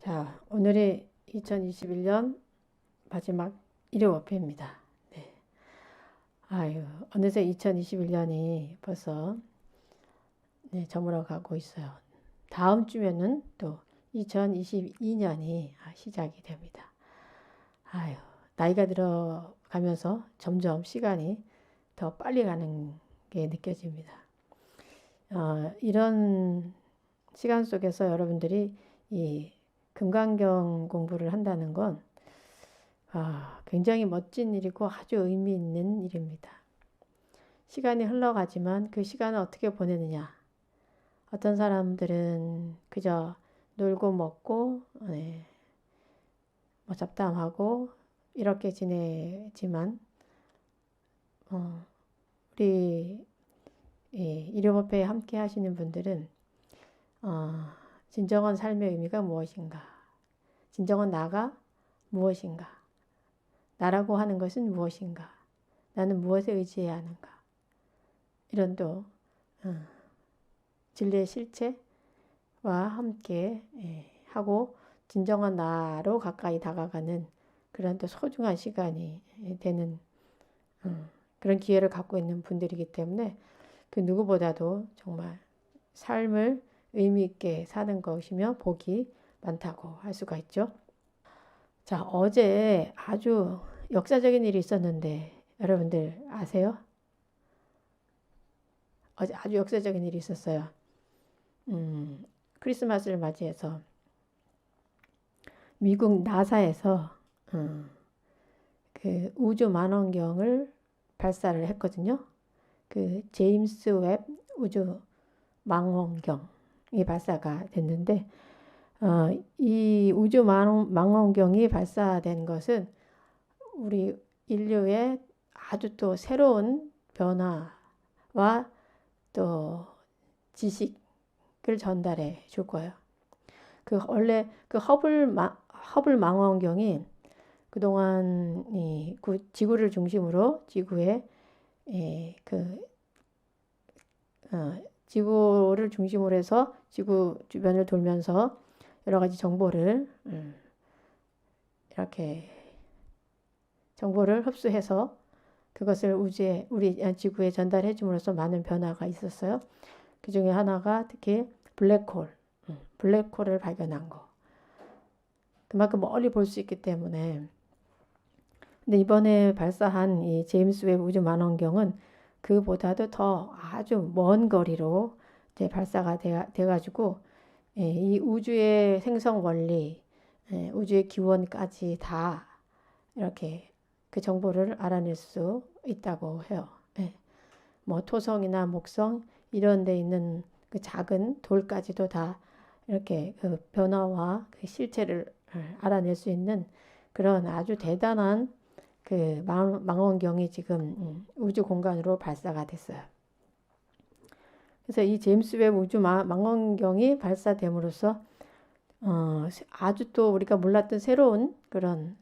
자, 오늘이 2021년 마지막 일요일입니다. 네. 아유, 어느새 2021년이 벌써 저물어 가고 있어요. 다음 주면은 또 2022년이 시작이 됩니다. 아유, 나이가 들어가면서 점점 시간이 더 빨리 가는 게 느껴집니다. 이런 시간 속에서 여러분들이 이 금강경 공부를 한다는 건 굉장히 멋진 일이고 아주 의미 있는 일입니다. 시간이 흘러가지만 그 시간을 어떻게 보내느냐. 어떤 사람들은 그저 놀고 먹고 뭐 잡담하고 이렇게 지내지만 우리 일요법회에 함께 하시는 분들은 진정한 삶의 의미가 무엇인가? 진정한 나가 무엇인가? 나라고 하는 것은 무엇인가? 나는 무엇에 의지해야 하는가? 이런 또 진리의 실체와 함께 하고 진정한 나로 가까이 다가가는 그런 또 소중한 시간이 되는 그런 기회를 갖고 있는 분들이기 때문에 그 누구보다도 정말 삶을 의미 있게 사는 것이며 복이 많다고 할 수가 있죠. 자, 어제 아주 역사적인 일이 있었는데 여러분들 아세요? 어제 아주 역사적인 일이 있었어요. 크리스마스를 맞이해서 미국 나사에서 그 우주 망원경을 발사를 했거든요. 그 제임스 웹 우주 망원경이 발사가 됐는데 이 우주 망원경이 발사된 것은 우리 인류의 아주 또 새로운 변화와 또 지식을 전달해 줄 거예요. 원래 그 허블 망원경이 그동안 지구를 중심으로 지구를 중심으로 해서 지구 주변을 돌면서 여러 가지 정보를 이렇게 정보를 흡수해서 그것을 우리 지구에 전달해 줌으로써 많은 변화가 있었어요. 그 중에 하나가 특히 블랙홀을 발견한 거. 그만큼 멀리 볼 수 있기 때문에. 근데 이번에 발사한 이 제임스 웹 우주 망원경은 그보다도 더 아주 먼 거리로 이제 발사가 돼가지고 이 우주의 생성 원리, 우주의 기원까지 다 이렇게 그 정보를 알아낼 수 있다고 해요. 뭐 토성이나 목성 이런 데 있는 그 작은 돌까지도 다 이렇게 그 변화와 그 실체를 알아낼 수 있는 그런 아주 대단한 그 망원경이 지금 우주 공간으로 발사가 됐어요. 그래서 이 제임스 웹 우주 망원경이 발사됨으로써 아주 또 우리가 몰랐던 새로운 그런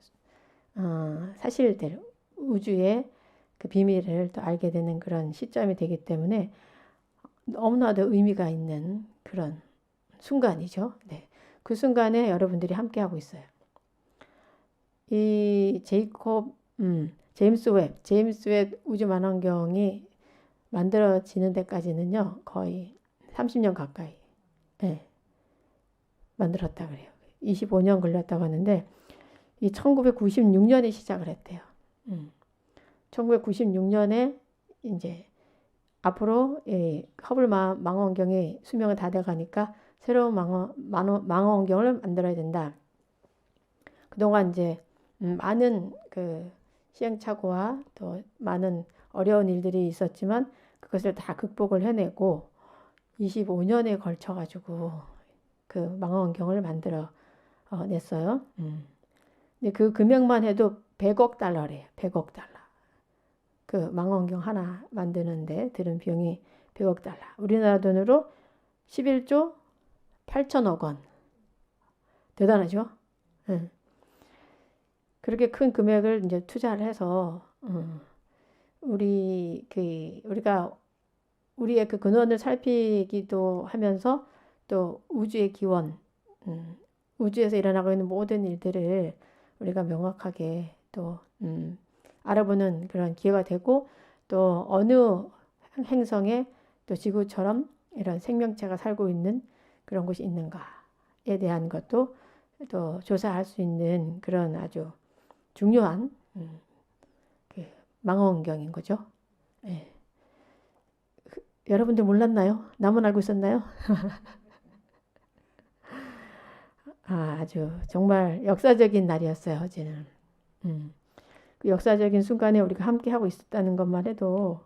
사실들, 우주의 그 비밀을 또 알게 되는 그런 시점이 되기 때문에 너무나도 의미가 있는 그런 순간이죠. 네. 그 순간에 여러분들이 함께 하고 있어요. 이 제임스 웹 우주 망원경이 만들어지는 데까지는요, 거의 30년 가까이 만들었다 그래요. 25년 걸렸다고 하는데, 이 1996년에 시작을 했대요. 1996년에 이제 앞으로 허블 망원경이 수명을 다 돼가니까 새로운 망원경을 만들어야 된다. 그동안 이제 많은 그 시행착오와 또 많은 어려운 일들이 있었지만 그것을 다 극복을 해내고 25년에 걸쳐가지고 그 망원경을 만들어 냈어요. 근데 그 금액만 해도 100억 달러래요. 100억 달러. 그 망원경 하나 만드는데 들은 비용이 100억 달러. 우리나라 돈으로 11조 8천억 원. 대단하죠? 그렇게 큰 금액을 이제 투자를 해서 우리가 우리의 그 근원을 살피기도 하면서 또 우주의 기원, 우주에서 일어나고 있는 모든 일들을 우리가 명확하게 또 알아보는 그런 기회가 되고, 또 어느 행성에 또 지구처럼 이런 생명체가 살고 있는 그런 곳이 있는가에 대한 것도 또 조사할 수 있는 그런 아주 중요한 그 망원경인 거죠. 예. 여러분들 몰랐나요? 나만 알고 있었나요? 아주 정말 역사적인 날이었어요, 어제는. 그 역사적인 순간에 우리가 함께 하고 있었다는 것만 해도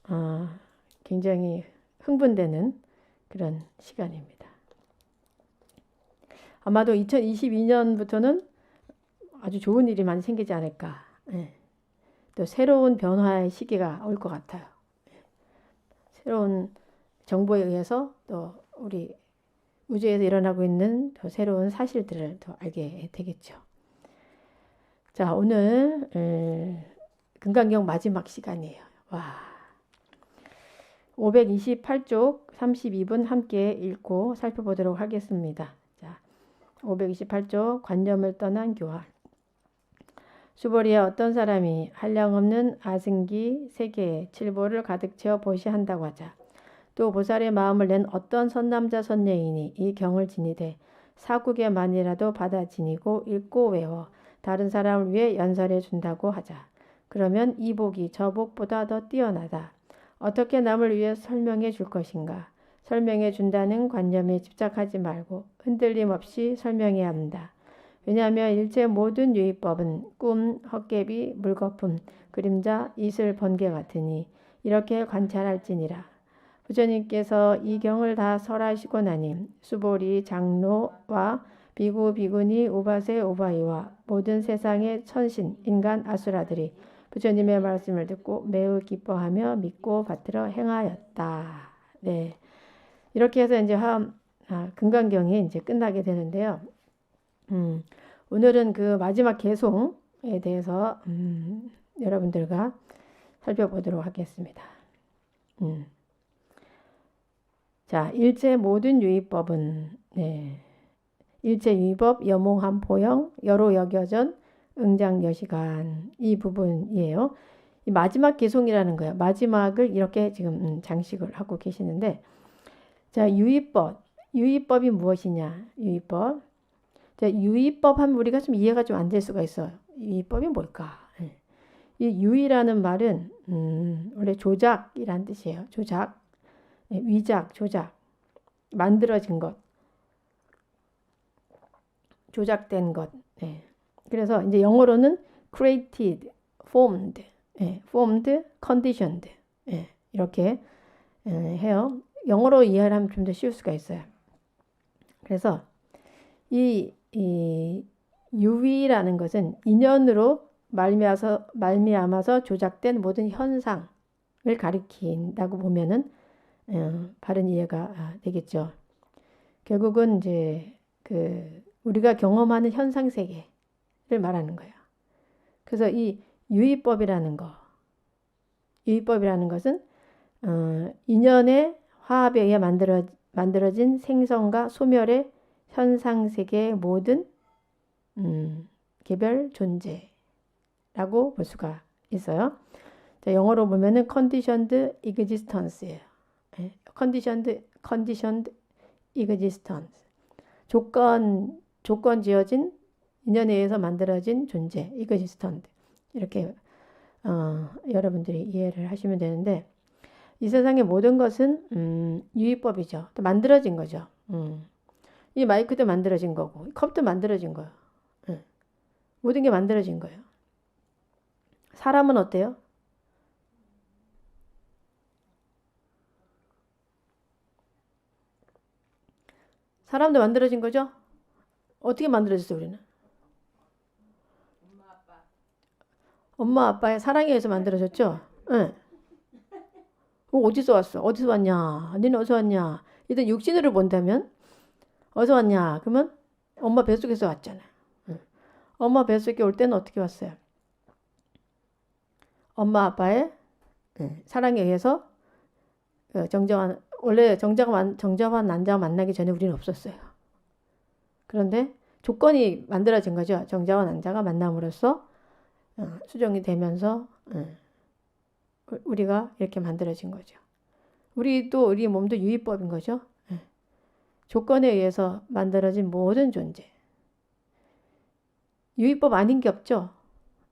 아, 굉장히 흥분되는 그런 시간입니다. 아마도 2022년부터는 아주 좋은 일이 많이 생기지 않을까. 예. 또 새로운 변화의 시기가 올 것 같아요. 새로운 정보에 의해서 또 우리 우주에서 일어나고 있는 또 새로운 사실들을 더 알게 되겠죠. 자, 오늘 금강경 마지막 시간이에요. 와, 528쪽 32분 함께 읽고 살펴보도록 하겠습니다. 자, 528쪽 관념을 떠난 교활. 수보리에 어떤 사람이 한량없는 아승기 3개에 칠보를 가득 채워 보시한다고 하자. 또 보살의 마음을 낸 어떤 선남자 선녀인이 이 경을 지니되 사국에만이라도 받아 지니고 읽고 외워 다른 사람을 위해 연설해 준다고 하자. 그러면 이 복이 저 복보다 더 뛰어나다. 어떻게 남을 위해 설명해 줄 것인가? 설명해 준다는 관념에 집착하지 말고 흔들림 없이 설명해야 한다. 왜냐하면 일체 모든 유의법은 꿈, 헛개비, 물거품, 그림자, 이슬, 번개 같으니 이렇게 관찰할지니라. 부처님께서 이 경을 다 설하시고 나니 수보리 장로와 비구 비구니 우바세 우바이와 모든 세상의 천신 인간 아수라들이 부처님의 말씀을 듣고 매우 기뻐하며 믿고 받들어 행하였다. 네, 이렇게 해서 이제 금강경이 이제 끝나게 되는데요. 오늘은 그 마지막 개송에 대해서 여러분들과 살펴보도록 하겠습니다. 자, 일체 모든 유의법은 일체 유의법 여몽한 포영 여로 여겨전 응장여시간 이 부분이에요. 이 마지막 개송이라는 거예요. 마지막을 이렇게 지금 장식을 하고 계시는데, 자, 유의법이 무엇이냐? 유의법. 자, 유의법 하면 우리가 좀 이해가 좀 안 될 수가 있어요. 유의법이 뭘까? 이 유의라는 말은 원래 조작이란 뜻이에요. 조작, 위작, 조작, 만들어진 것, 조작된 것. 그래서 이제 영어로는 created, formed, conditioned 이렇게 해요. 영어로 이해를 하면 좀 더 쉬울 수가 있어요. 그래서 이 유의라는 것은 인연으로 말미암아서 조작된 모든 현상을 가리킨다고 보면은 바른 이해가 되겠죠. 결국은 이제 우리가 경험하는 현상 세계를 말하는 거예요. 그래서 이 유의법이라는 것은 인연의 화합에 의해 만들어진 생성과 소멸의 현상 세계의 모든 개별 존재라고 볼 수가 있어요. 자, 영어로 보면은 conditioned existence예요. conditioned existence. 조건 지어진 인연에 의해서 만들어진 존재, existent. 이렇게 여러분들이 이해를 하시면 되는데, 이 세상의 모든 것은 유의법이죠. 또 만들어진 거죠. 이 마이크도 만들어진 거고, 컵도 만들어진 거예요. 모든 게 만들어진 거예요. 사람은 어때요? 사람도 만들어진 거죠? 어떻게 만들어졌어요, 우리는? 엄마, 아빠의 사랑에 의해서 만들어졌죠? 응. 어디서 왔어? 어디서 왔냐? 너는 어디서 왔냐? 일단 육신으로 본다면 어디서 왔냐? 그러면 엄마 뱃속에서 왔잖아. 응. 엄마 뱃속에 올 때는 어떻게 왔어요? 엄마, 아빠의 사랑에 의해서 원래 정자와 난자가 만나기 전에 우리는 없었어요. 그런데 조건이 만들어진 거죠. 정자와 낭자가 만남으로써 수정이 되면서 우리가 이렇게 만들어진 거죠. 우리 몸도 유의법인 거죠. 조건에 의해서 만들어진 모든 존재. 유의법 아닌 게 없죠.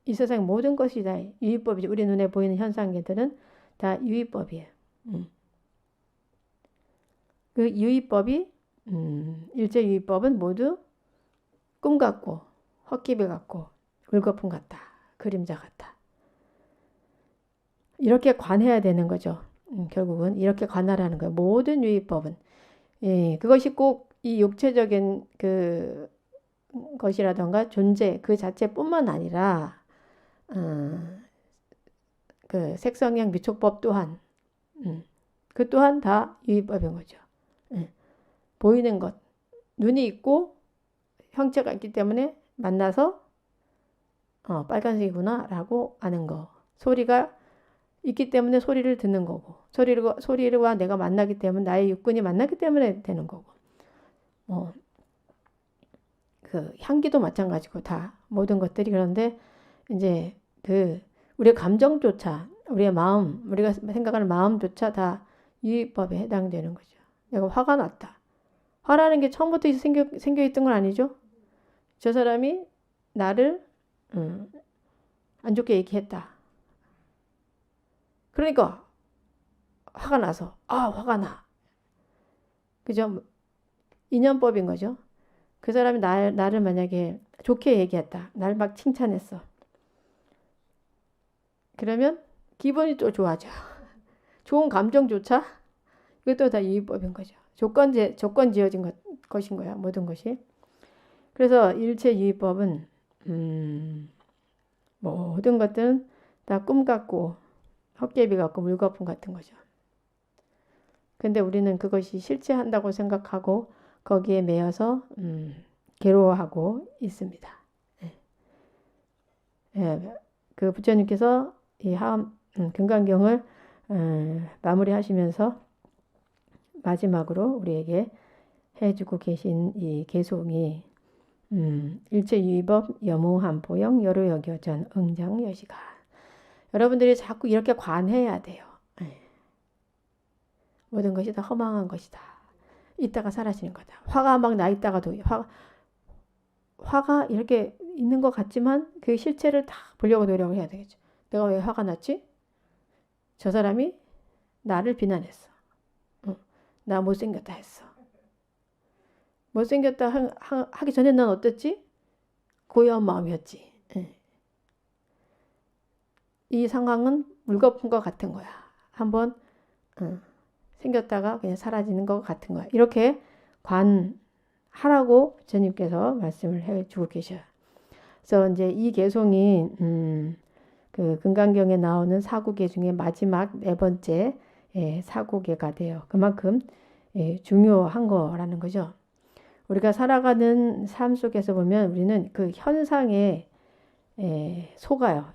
이 세상 모든 것이 다 유의법이죠. 우리 눈에 보이는 현상들은 다 유의법이에요. 그 유의법이 일체 유의법은 모두 꿈 같고 헛기비 같고 물거품 같다. 그림자 같다. 이렇게 관해야 되는 거죠. 결국은 이렇게 관하라는 거예요. 모든 유의법은. 그것이 꼭 이 육체적인 그 것이라던가 존재 그 자체뿐만 아니라 그 색성형 미촉법 또한 그 또한 다 유의법인 거죠. 보이는 것 눈이 있고 형체가 있기 때문에 만나서 빨간색이구나 라고 아는 거. 소리가 있기 때문에 소리를 듣는 거고 소리와 내가 만나기 때문에 나의 육군이 만나기 때문에 되는 거고 그 향기도 마찬가지고 다 모든 것들이. 그런데 이제 그 우리의 감정조차 우리의 마음 우리가 생각하는 마음조차 다 유의법에 해당되는 거죠. 내가 화가 났다. 화라는 게 처음부터 생겨 있던 건 아니죠. 저 사람이 나를 안 좋게 얘기했다. 그러니까 화가 나서 화가 나. 그죠? 인연법인 거죠. 그 사람이 나를 만약에 좋게 얘기했다. 날 막 칭찬했어. 그러면 기분이 또 좋아져. 좋은 감정조차 이것도 다 유의법인 거죠. 조건 지어진 것인 거야. 모든 것이. 그래서 일체 유의법은 모든 것들은 다 꿈 같고 헛개비 같고 물거품 같은 거죠. 근데 우리는 그것이 실체한다고 생각하고 거기에 매여서 괴로워하고 있습니다. 그 부처님께서 이 금강경을 마무리하시면서 마지막으로 우리에게 해주고 계신 이 개송이 일체유의법 여무한포영 여로여겨전 응장여시가. 여러분들이 자꾸 이렇게 관해야 돼요. 모든 것이 다 허망한 것이다. 있다가 사라지는 거다. 화가 막 나 있다가도 화가 이렇게 있는 것 같지만 그 실체를 다 보려고 노력을 해야 되겠죠. 내가 왜 화가 났지? 저 사람이 나를 비난했어. 나 못생겼다 했어. 못생겼다 하기 전에 난 어땠지? 고요한 마음이었지. 이 상황은 물거품과 같은 거야. 한번 생겼다가 그냥 사라지는 것 같은 거야. 이렇게 관하라고 부처님께서 말씀을 해주고 계셔요. 그래서 이제 이 개송이 그 금강경에 나오는 사구계 중에 마지막 네 번째 사구계가 돼요. 그만큼 중요한 거라는 거죠. 우리가 살아가는 삶 속에서 보면 우리는 그 현상에 속아요.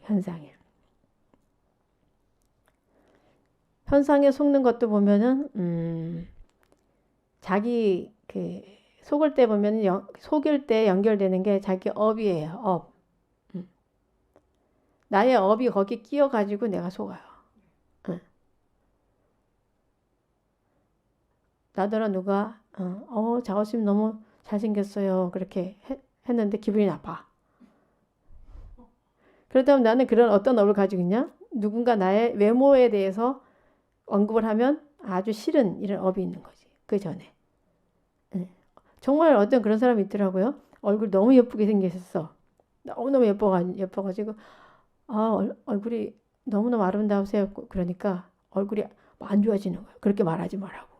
현상에 속는 것도 보면은 자기 그 속을 때 보면 속일 때 연결되는 게 자기 업이에요. 업. 나의 업이 거기 끼어가지고 내가 속아요. 나더러 누가 작업님 너무 잘생겼어요. 그렇게 했는데 기분이 나빠. 그렇다면 나는 그런 어떤 업을 가지고 있냐? 누군가 나의 외모에 대해서 언급을 하면 아주 싫은 이런 업이 있는 거지. 그 전에. 정말 어떤 그런 사람이 있더라고요. 얼굴 너무 예쁘게 생겼어. 너무너무 예뻐가지고 얼굴이 너무너무 아름다우세요. 그러니까 얼굴이 안 좋아지는 거예요. 그렇게 말하지 말라고.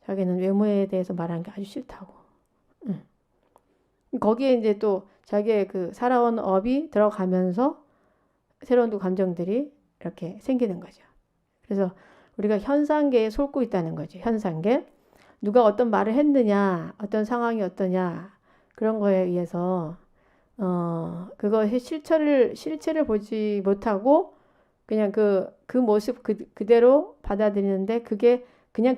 자기는 외모에 대해서 말하는 게 아주 싫다고. 거기에 이제 또 자기의 그 살아온 업이 들어가면서 새로운 또 감정들이 이렇게 생기는 거죠. 그래서 우리가 현상계에 속고 있다는 거죠. 현상계. 누가 어떤 말을 했느냐, 어떤 상황이 어떠냐, 그런 거에 의해서 그것의 실체를 보지 못하고 그냥 그 모습 그대로 받아들이는데 그게 그냥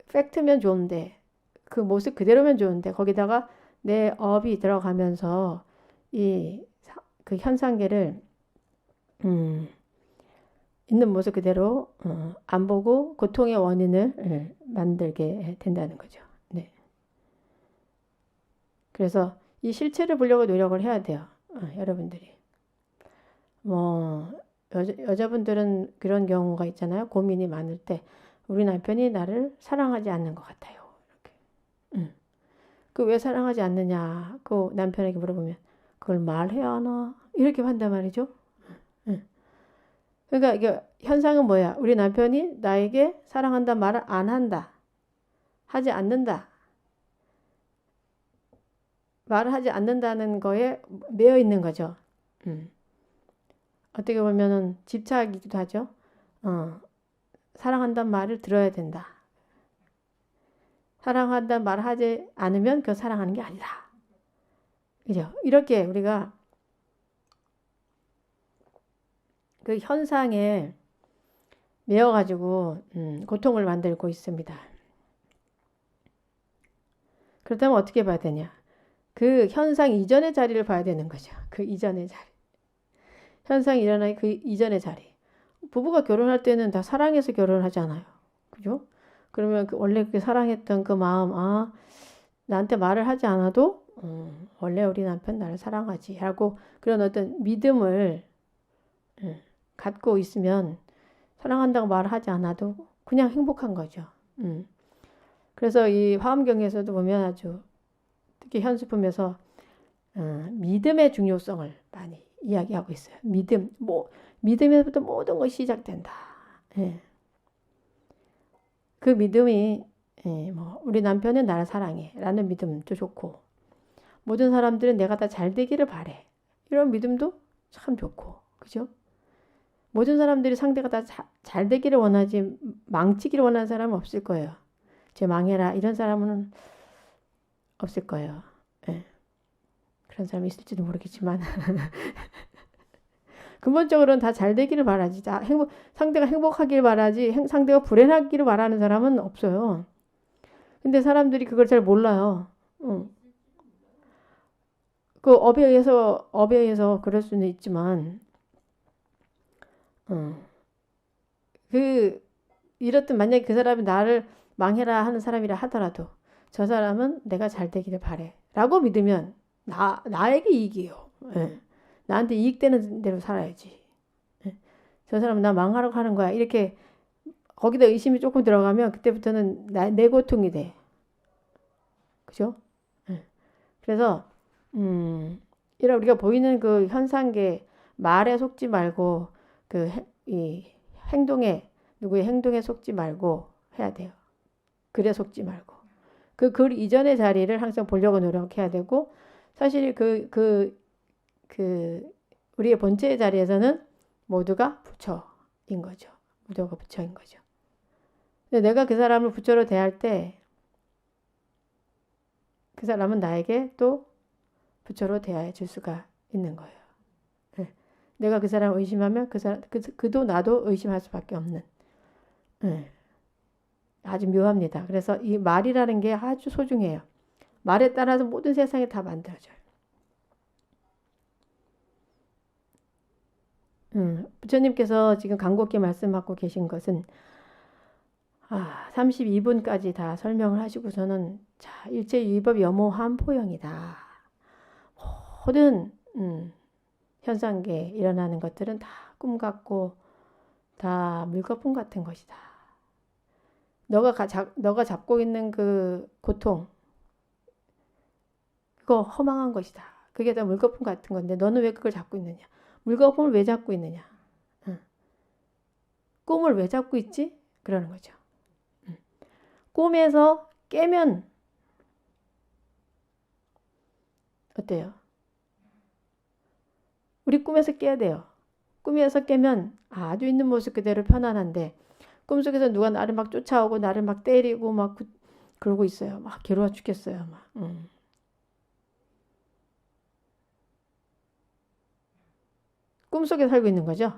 팩트면 좋은데 그 모습 그대로면 좋은데 거기다가 내 업이 들어가면서 그 현상계를 있는 모습 그대로 안 보고 고통의 원인을 만들게 된다는 거죠. 네. 그래서 이 실체를 보려고 노력을 해야 돼요. 여러분들이. 뭐 여자분들은 그런 경우가 있잖아요. 고민이 많을 때 우리 남편이 나를 사랑하지 않는 것 같아요. 이렇게. 그 왜 사랑하지 않느냐? 그 남편에게 물어보면 그걸 말해야 하나? 이렇게 한단 말이죠. 그러니까 이게 현상은 뭐야? 우리 남편이 나에게 사랑한다 말을 안 한다. 하지 않는다. 말을 하지 않는다는 거에 매여 있는 거죠. 어떻게 보면은 집착이기도 하죠. 사랑한다는 말을 들어야 된다. 사랑한다는 말을 하지 않으면 그건 사랑하는 게 아니다. 그죠? 이렇게 우리가 그 현상에 매여가지고 고통을 만들고 있습니다. 그렇다면 어떻게 봐야 되냐? 그 현상 이전의 자리를 봐야 되는 거죠. 그 이전의 자리. 현상이 일어나기 그 이전의 자리. 부부가 결혼할 때는 다 사랑해서 결혼하잖아요. 그죠? 그러면 원래 그 사랑했던 그 마음, 나한테 말을 하지 않아도 원래 우리 남편 나를 사랑하지 하고 그런 어떤 믿음을 갖고 있으면 사랑한다고 말을 하지 않아도 그냥 행복한 거죠. 그래서 이 화엄경에서도 보면 아주 특히 현수품에서 믿음의 중요성을 많이 이야기하고 있어요. 믿음에서부터 모든 것이 시작된다. 예. 그 믿음이 우리 남편은 나를 사랑해 라는 믿음도 좋고 모든 사람들은 내가 다 잘 되기를 바래 이런 믿음도 참 좋고 그죠? 모든 사람들이 상대가 다 잘 되기를 원하지 망치기를 원하는 사람은 없을 거예요. 쟤 망해라 이런 사람은 없을 거예요. 예. 그런 사람이 있을지도 모르겠지만 근본적으로는 다 잘 되기를 바라지. 상대가 행복하길 바라지 상대가 불행하기를 바라는 사람은 없어요. 근데 사람들이 그걸 잘 몰라요. 그 업에 의해서 그럴 수는 있지만 이렇든 만약에 그 사람이 나를 망해라 하는 사람이라 하더라도 저 사람은 내가 잘 되기를 바래 라고 믿으면 나에게 이익이에요. 예. 나한테 이익되는 대로 살아야지. 예. 저 사람은 나 망하라고 하는 거야. 이렇게 거기다 의심이 조금 들어가면 그때부터는 내 고통이 돼. 그죠? 예. 그래서 이런 우리가 보이는 그 현상계 말에 속지 말고 이 행동에 누구의 행동에 속지 말고 해야 돼요. 글에 속지 말고 그 글 이전의 자리를 항상 보려고 노력해야 되고 사실 우리의 본체의 자리에서는 모두가 부처인 거죠. 모두가 부처인 거죠. 근데 내가 그 사람을 부처로 대할 때 그 사람은 나에게 또 부처로 대해 줄 수가 있는 거예요. 네. 내가 그 사람을 의심하면 그도 나도 의심할 수밖에 없는. 네. 아주 묘합니다. 그래서 이 말이라는 게 아주 소중해요. 말에 따라서 모든 세상이 다 만들어져요. 부처님께서 지금 간곡히 말씀하고 계신 것은 32분까지 다 설명을 하시고서는 자, 일체유의법 여모한 포영이다. 모든 현상계에 일어나는 것들은 다 꿈 같고 다 물거품 같은 것이다. 너가 잡고 있는 그 고통 그거 허망한 것이다. 그게 다 물거품 같은 건데 너는 왜 그걸 잡고 있느냐? 물거품을 왜 잡고 있느냐? 꿈을 왜 잡고 있지? 그러는 거죠. 꿈에서 깨면 어때요? 우리 꿈에서 깨야 돼요. 꿈에서 깨면 아주 있는 모습 그대로 편안한데 꿈속에서 누가 나를 막 쫓아오고 나를 막 때리고 막 그러고 있어요. 막 괴로워 죽겠어요. 막. 꿈속에 살고 있는 거죠.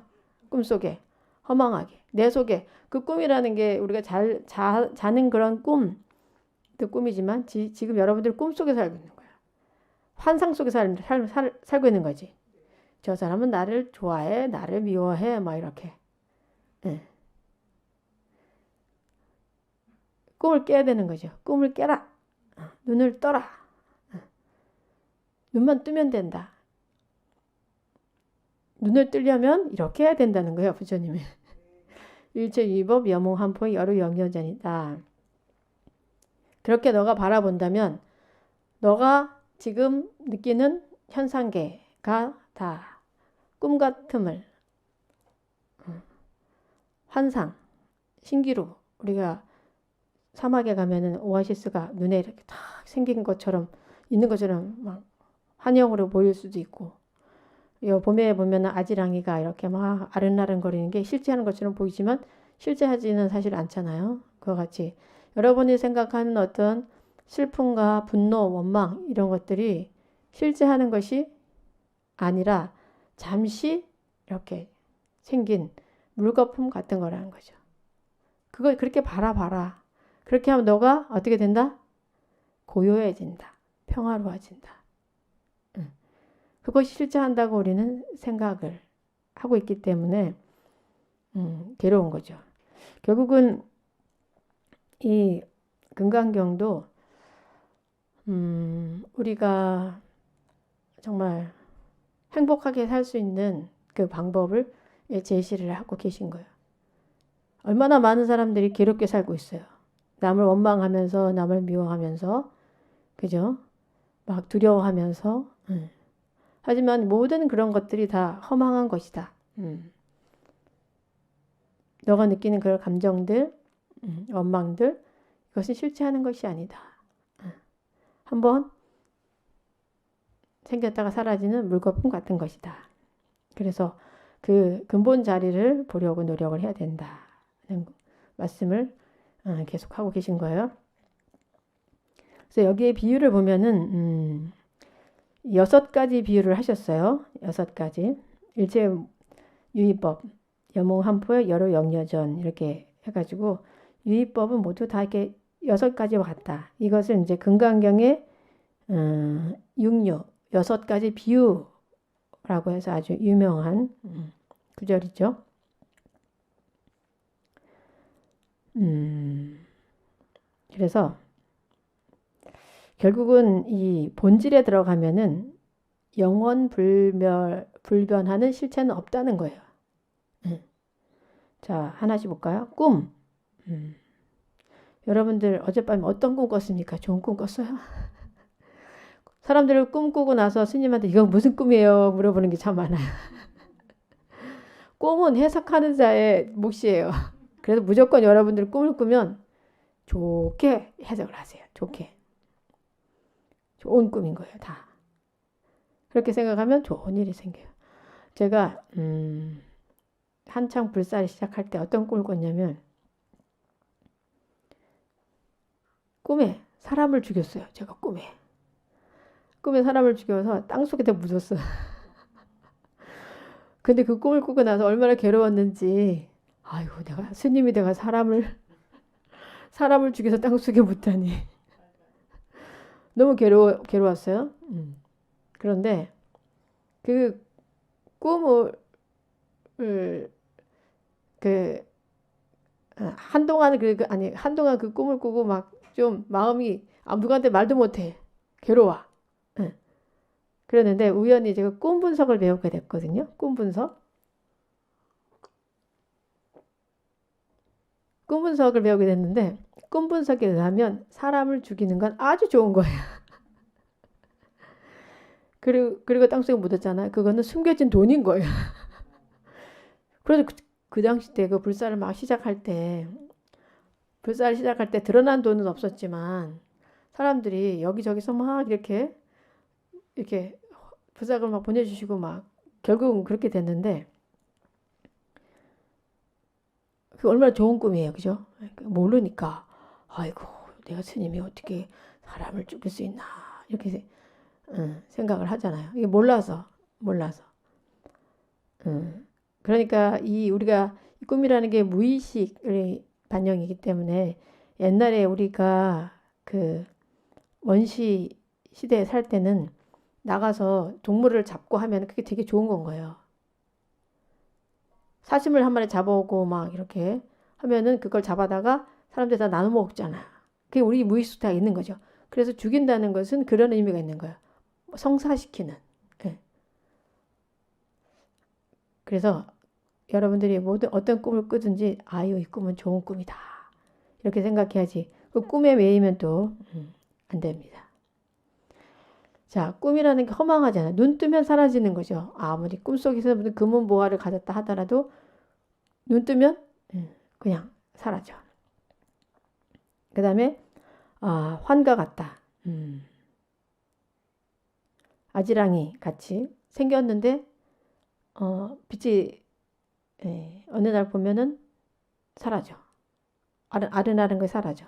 꿈속에 허망하게 내 속에 그 꿈이라는 게 우리가 자는 그런 꿈 꿈이지만 지금 여러분들 꿈속에 살고 있는 거야. 환상 속에 살고 있는 거지. 저 사람은 나를 좋아해, 나를 미워해, 막 이렇게. 예. 꿈을 깨야 되는 거죠. 꿈을 깨라. 눈을 떠라. 눈만 뜨면 된다. 눈을 뜨려면 이렇게 해야 된다는 거예요. 부처님이. 일체유의법 여몽한포의 여루 영여전이다. 그렇게 너가 바라본다면 너가 지금 느끼는 현상계가 다 꿈같음을 환상, 신기루 우리가 사막에 가면은 오아시스가 눈에 이렇게 탁 생긴 것처럼 있는 것처럼 막 환영으로 보일 수도 있고 봄에 보면은 아지랑이가 이렇게 막 아른아른거리는 게 실제 하는 것처럼 보이지만 실제 하지는 사실 않잖아요. 그와 같이 여러분이 생각하는 어떤 슬픔과 분노, 원망 이런 것들이 실제 하는 것이 아니라 잠시 이렇게 생긴 물거품 같은 거라는 거죠. 그걸 그렇게 바라봐라. 그렇게 하면 너가 어떻게 된다? 고요해진다. 평화로워진다. 그것이 실제 한다고 우리는 생각을 하고 있기 때문에 괴로운 거죠. 결국은 이 금강경도 우리가 정말 행복하게 살 수 있는 그 방법을 제시를 하고 계신 거예요. 얼마나 많은 사람들이 괴롭게 살고 있어요. 남을 원망하면서 남을 미워하면서 그죠? 막 두려워하면서 하지만 모든 그런 것들이 다 허망한 것이다. 너가 느끼는 그런 감정들, 원망들 이것은 실체하는 것이 아니다. 한번 생겼다가 사라지는 물거품 같은 것이다. 그래서 그 근본 자리를 보려고 노력을 해야 된다. 말씀을 계속하고 계신 거예요. 그래서 여기에 비유를 보면은 6가지 비유를 하셨어요. 6가지. 일체유의법, 여몽한포의 여러 영여전 이렇게 해가지고 유의법은 모두 다 이렇게 6가지와 같다. 이것을 이제 금강경의 육류 6가지 비유라고 해서 아주 유명한 구절이죠. 그래서 결국은 이 본질에 들어가면은 영원 불변하는 실체는 없다는 거예요. 자, 하나씩 볼까요? 꿈. 여러분들 어젯밤에 어떤 꿈 꿨습니까? 좋은 꿈 꿨어요? 사람들을 꿈 꾸고 나서 스님한테 이거 무슨 꿈이에요? 물어보는 게 참 많아요. 꿈은 해석하는 자의 몫이에요. 그래서 무조건 여러분들 꿈을 꾸면 좋게 해석을 하세요. 좋게. 좋은 꿈인 거예요. 다. 그렇게 생각하면 좋은 일이 생겨요. 제가 한창 불사를 시작할 때 어떤 꿈을 꿨냐면 꿈에 사람을 죽였어요. 제가 꿈에 사람을 죽여서 땅속에다 묻었어요. 근데 그 꿈을 꾸고 나서 얼마나 괴로웠는지 아이고 내가 사람을 죽여서 땅속에 묻다니 너무 괴로웠어요. 그런데 그 꿈을 한동안 한동안 그 꿈을 꾸고 막 좀 마음이 누구한테 말도 못해 괴로워. 그랬는데 우연히 제가 꿈 분석을 배우게 됐거든요. 꿈 분석을 배우게 됐는데 꿈 분석에 의하면 사람을 죽이는 건 아주 좋은 거예요. 그리고 땅속에 묻었잖아요. 그거는 숨겨진 돈인 거예요. 그래서 그 당시 때 그 불사를 시작할 때 드러난 돈은 없었지만 사람들이 여기저기서 막 이렇게 부탁을 막 보내주시고 막 결국은 그렇게 됐는데 그 얼마나 좋은 꿈이에요, 그죠? 모르니까 아이고 내가 스님이 어떻게 사람을 죽일 수 있나 이렇게 생각을 하잖아요. 이게 몰라서. 그러니까 우리가 이 꿈이라는 게 무의식의 반영이기 때문에 옛날에 우리가 그 원시 시대에 살 때는 나가서 동물을 잡고 하면 그게 되게 좋은 건 거예요. 사슴을 한 마리 잡아오고 막 이렇게 하면은 그걸 잡아다가 사람들 다 나눠 먹잖아. 그게 우리 무의식에 다 있는 거죠. 그래서 죽인다는 것은 그런 의미가 있는 거예요. 성사시키는. 예. 그래서 여러분들이 모든 어떤 꿈을 꾸든지 아유 이 꿈은 좋은 꿈이다. 이렇게 생각해야지. 그 꿈에 매이면 또 안 됩니다. 자, 꿈이라는 게 허망하잖아요. 눈 뜨면 사라지는 거죠. 아무리 꿈속에서 무슨 금은보화를 가졌다 하더라도 눈 뜨면 그냥 사라져. 그 다음에 환과 같다. 아지랑이 같이 생겼는데 빛이 어느 날 보면은 사라져. 아른아른 게 사라져.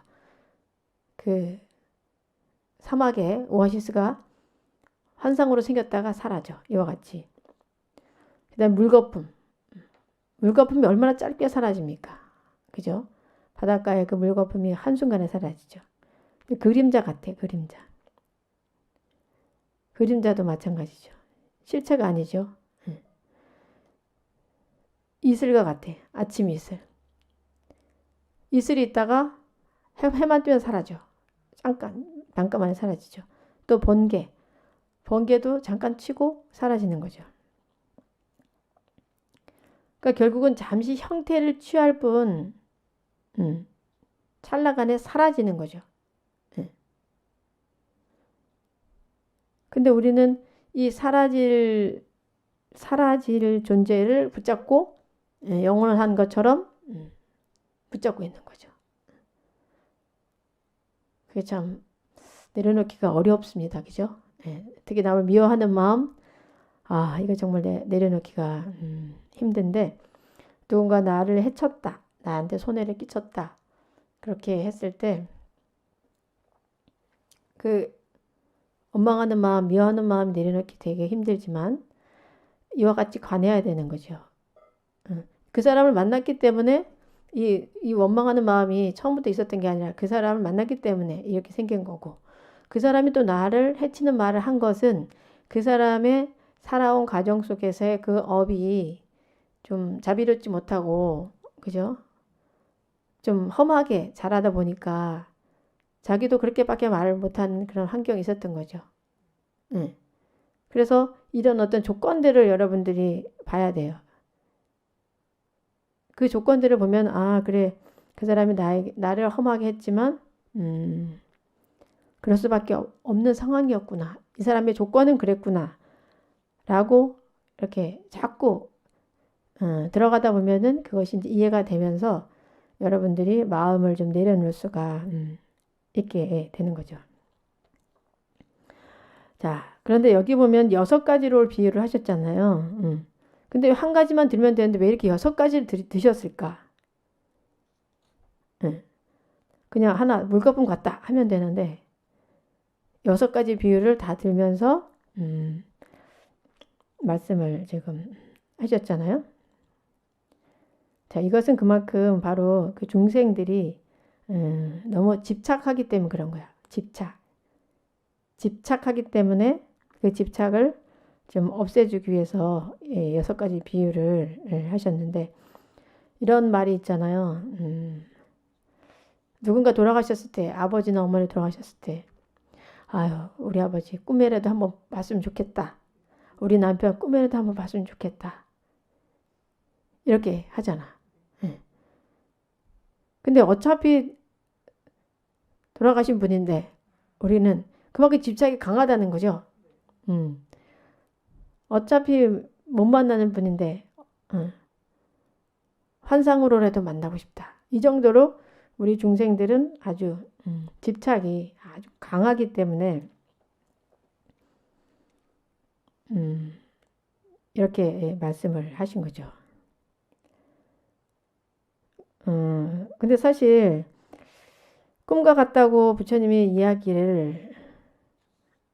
그 사막에 오아시스가 환상으로 생겼다가 사라져. 이와 같이. 그 다음에 물거품. 물거품이 얼마나 짧게 사라집니까? 그죠? 바닷가에 그 물거품이 한순간에 사라지죠. 그림자 같아, 그림자. 그림자도 마찬가지죠. 실체가 아니죠. 이슬과 같아, 아침 이슬. 이슬이 있다가 해만 뜨면 사라져. 잠깐 만에 사라지죠. 또 번개. 번개도 잠깐 치고 사라지는 거죠. 그러니까 결국은 잠시 형태를 취할 뿐 찰나간에 사라지는 거죠. 근데 우리는 이 사라질 존재를 붙잡고 영원한 것처럼 붙잡고 있는 거죠. 그게 참 내려놓기가 어렵습니다. 그죠? 특히 남을 미워하는 마음, 이거 정말 내려놓기가 힘든데 누군가 나를 해쳤다. 나한테 손해를 끼쳤다. 그렇게 했을 때 그 원망하는 마음, 미워하는 마음 내려놓기 되게 힘들지만 이와 같이 관해야 되는 거죠. 그 사람을 만났기 때문에 이 원망하는 마음이 처음부터 있었던 게 아니라 그 사람을 만났기 때문에 이렇게 생긴 거고 그 사람이 또 나를 해치는 말을 한 것은 그 사람의 살아온 가정 속에서의 그 업이 좀 자비롭지 못하고 그죠? 좀 험하게 자라다 보니까 자기도 그렇게밖에 말을 못한 그런 환경이 있었던 거죠. 그래서 이런 어떤 조건들을 여러분들이 봐야 돼요. 그 조건들을 보면 그래 그 사람이 나를 험하게 했지만 그럴 수밖에 없는 상황이었구나. 이 사람의 조건은 그랬구나. 라고 이렇게 자꾸 들어가다 보면은 그것이 이제 이해가 되면서 여러분들이 마음을 좀 내려놓을 수가 있게 되는 거죠. 자, 그런데 여기 보면 6가지로 비유를 하셨잖아요. 근데 한 가지만 들면 되는데 왜 이렇게 6가지를 드셨을까? 그냥 하나 물거품 같다 하면 되는데 6가지 비유를 다 들면서 말씀을 지금 하셨잖아요. 자, 이것은 그만큼 바로 그 중생들이 너무 집착하기 때문에 그런 거야. 집착하기 때문에 그 집착을 좀 없애주기 위해서 6가지 비유를 하셨는데 이런 말이 있잖아요. 누군가 돌아가셨을 때 아버지나 어머니 돌아가셨을 때 아유 우리 아버지 꿈에라도 한번 봤으면 좋겠다. 우리 남편 꿈에라도 한번 봤으면 좋겠다. 이렇게 하잖아. 근데 어차피 돌아가신 분인데 우리는 그만큼 집착이 강하다는 거죠. 어차피 못 만나는 분인데 환상으로라도 만나고 싶다. 이 정도로 우리 중생들은 아주 집착이 아주 강하기 때문에 이렇게 말씀을 하신 거죠. 근데 사실 꿈과 같다고 부처님이 이야기를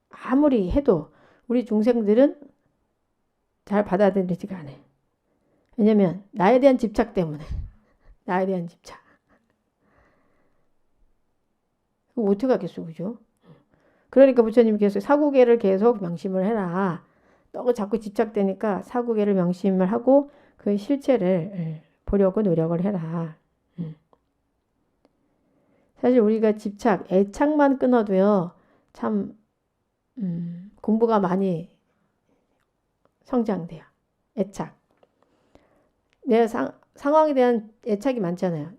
아무리 해도 우리 중생들은 잘 받아들이지가 않아요. 왜냐면 나에 대한 집착 때문에 나에 대한 집착. 그거 어떻게 하겠어, 그죠? 그러니까 부처님께서 사구계를 계속 명심을 해라. 너무 자꾸 집착되니까 사구계를 명심을 하고 그 실체를 보려고 노력을 해라. 사실 우리가 집착, 애착만 끊어도요, 참 공부가 많이 성장돼요. 애착. 내 상황에 대한 애착이 많잖아요.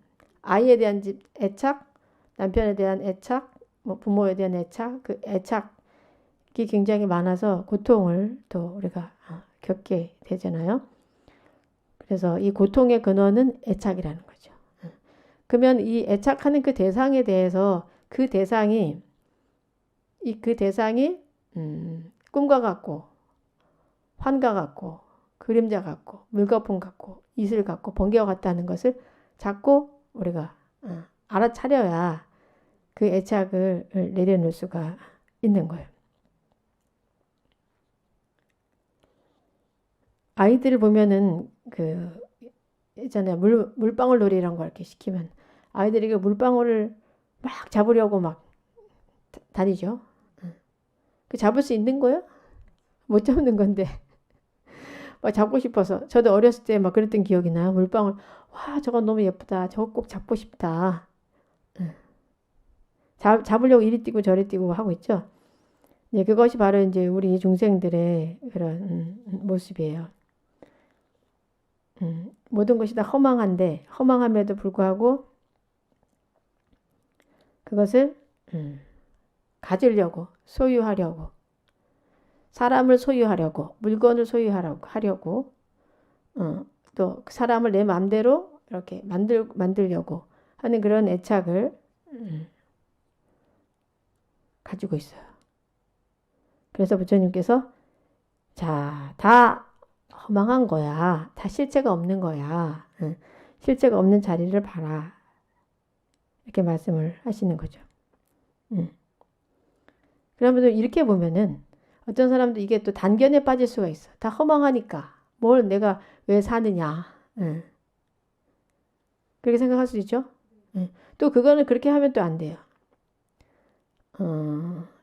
아이에 대한 애착, 남편에 대한 애착, 뭐 부모에 대한 애착, 그 애착이 굉장히 많아서 고통을 또 우리가 겪게 되잖아요. 그래서 이 고통의 근원은 애착이라는 거죠. 그러면 이 애착하는 그 대상에 대해서 그 대상이 꿈과 같고 환과 같고 그림자 같고 물거품 같고 이슬 같고 번개와 같다는 것을 자꾸 우리가 알아차려야 그 애착을 내려놓을 수가 있는 거예요. 아이들을 보면은 그 있잖아요. 물방울 놀이 이런 거 이렇게 시키면 아이들이 물방울을 막 잡으려고 막 다니죠. 그 잡을 수 있는 거예요? 못 잡는 건데 막 잡고 싶어서 저도 어렸을 때 막 그랬던 기억이 나요. 물방울 와 저거 너무 예쁘다. 저거 꼭 잡고 싶다. 잡으려고 이리 뛰고 저리 뛰고 하고 있죠. 네, 그것이 바로 이제 우리 중생들의 그런 모습이에요. 모든 것이 다 허망한데 허망함에도 불구하고 그것을 가지려고 소유하려고 사람을 소유하려고 물건을 소유하려고 또 그 사람을 내 마음대로 이렇게 만들려고 하는 그런 애착을 가지고 있어요. 그래서 부처님께서 자, 다 허망한 거야. 다 실체가 없는 거야. 실체가 없는 자리를 봐라. 이렇게 말씀을 하시는 거죠. 그러면 이렇게 보면은 어떤 사람도 이게 또 단견에 빠질 수가 있어. 다 허망하니까 뭘 내가 왜 사느냐. 그렇게 생각할 수 있죠. 또 그거는 그렇게 하면 또 안 돼요.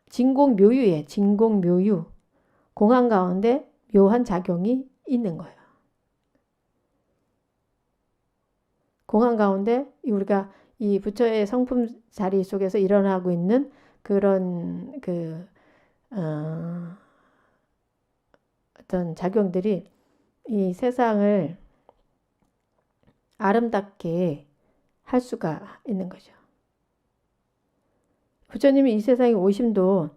진공묘유에 진공묘유 공한 가운데 묘한 작용이 있는 거예요. 공한 가운데 우리가 이 부처의 성품 자리 속에서 일어나고 있는 그런 어떤 작용들이 이 세상을 아름답게 할 수가 있는 거죠. 부처님이 이 세상에 오심도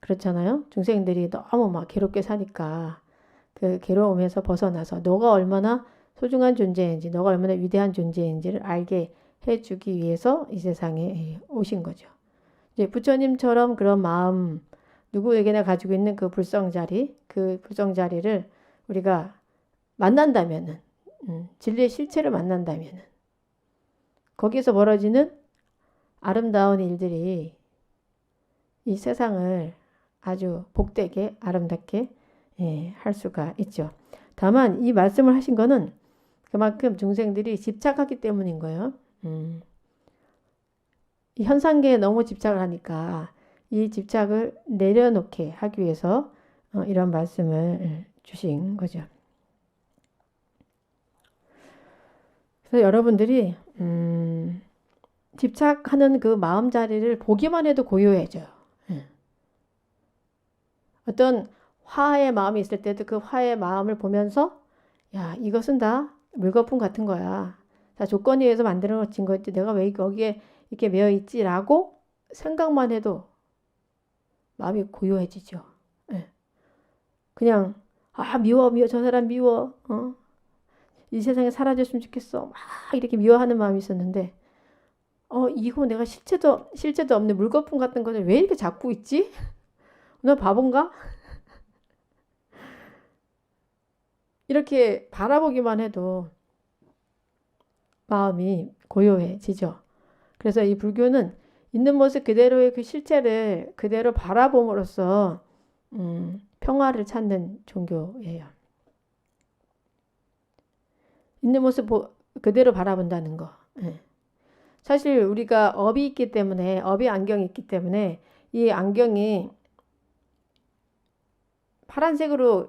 그렇잖아요. 중생들이 너무 막 괴롭게 사니까 그 괴로움에서 벗어나서 너가 얼마나 소중한 존재인지 너가 얼마나 위대한 존재인지를 알게 해주기 위해서 이 세상에 오신 거죠. 이제 부처님처럼 그런 마음 누구에게나 가지고 있는 그 불성자리 그 불성자리를 우리가 만난다면은 진리의 실체를 만난다면은 거기에서 벌어지는 아름다운 일들이 이 세상을 아주 복되게 아름답게 할 수가 있죠. 다만 이 말씀을 하신 거는 그만큼 중생들이 집착하기 때문인 거예요. 이 현상계에 너무 집착을 하니까 이 집착을 내려놓게 하기 위해서 이런 말씀을 주신 거죠. 그래서 여러분들이 집착하는 그 마음자리를 보기만 해도 고요해져요. 어떤 화의 마음이 있을 때도 그 화의 마음을 보면서 야 이것은 다 물거품 같은 거야. 다 조건에 의해서 만들어진 거지. 내가 왜 여기에 이렇게 매여 있지라고 생각만 해도 마음이 고요해지죠. 그냥 미워 저 사람 미워. 이 세상에 사라졌으면 좋겠어. 막 이렇게 미워하는 마음이 있었는데 이거 내가 실체도 없는 물거품 같은 거를 왜 이렇게 잡고 있지? 너 바본가? 이렇게 바라보기만 해도 마음이 고요해지죠. 그래서 이 불교는 있는 모습 그대로의 그 실체를 그대로 바라봄으로써 평화를 찾는 종교예요. 있는 모습 그대로 바라본다는 거. 사실 우리가 업이 있기 때문에, 업이 안경이 있기 때문에 이 안경이 파란색으로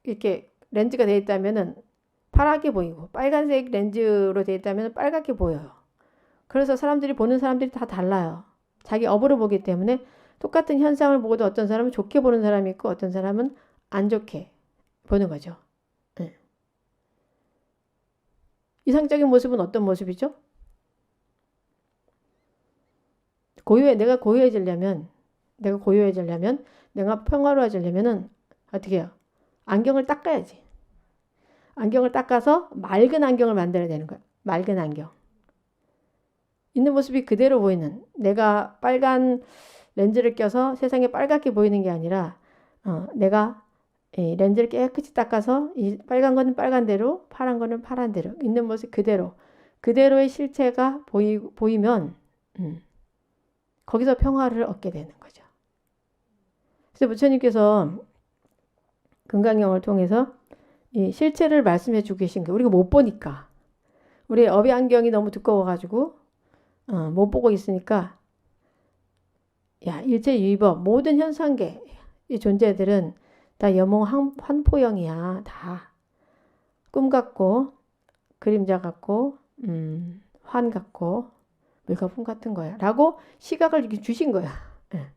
이렇게 렌즈가 되어 있다면은 파랗게 보이고, 빨간색 렌즈로 되어 있다면 빨갛게 보여요. 그래서 보는 사람들이 다 달라요. 자기 업으로 보기 때문에 똑같은 현상을 보고도 어떤 사람은 좋게 보는 사람이 있고 어떤 사람은 안 좋게 보는 거죠. 네. 이상적인 모습은 어떤 모습이죠? 내가 고요해지려면, 내가 평화로워지려면은 어떻게 해요? 안경을 닦아야지. 안경을 닦아서 맑은 안경을 만들어야 되는 거야. 맑은 안경. 있는 모습이 그대로 보이는, 내가 빨간 렌즈를 껴서 세상에 빨갛게 보이는 게 아니라 내가 이 렌즈를 깨끗이 닦아서 이 빨간 거는 빨간대로, 파란 거는 파란대로, 있는 모습 그대로의 실체가 보이면 거기서 평화를 얻게 되는 거죠. 그래서 부처님께서 금강경을 통해서 이 실체를 말씀해 주고 계신 거예요. 우리가 못 보니까. 우리 업의 안경이 너무 두꺼워가지고 못 보고 있으니까, 야, 일체유의법 모든 현상계 이 존재들은 다 여몽 환포형이야. 다 꿈 같고 그림자 같고 환 같고 물거품 같은 거야 라고 시각을 이렇게 주신 거야. 네.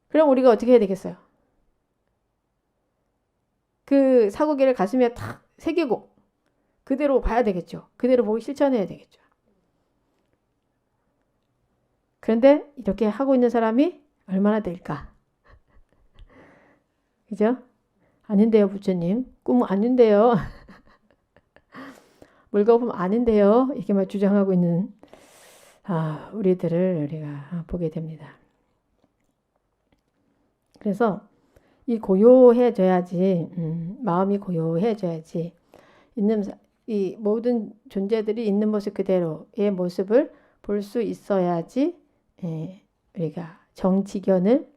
그럼 우리가 어떻게 해야 되겠어요? 그 사고계를 가슴에 탁 새기고 그대로 봐야 되겠죠. 그대로 보고 실천해야 되겠죠. 그런데 이렇게 하고 있는 사람이 얼마나 될까? 그죠? 아닌데요, 부처님. 꿈 아닌데요. 물거품 아닌데요. 이렇게만 주장하고 있는 우리들을 우리가 보게 됩니다. 그래서 이 고요해져야지, 마음이 고요해져야지 이 모든 존재들이 있는 모습 그대로의 모습을 볼 수 있어야지 우리가 정지견을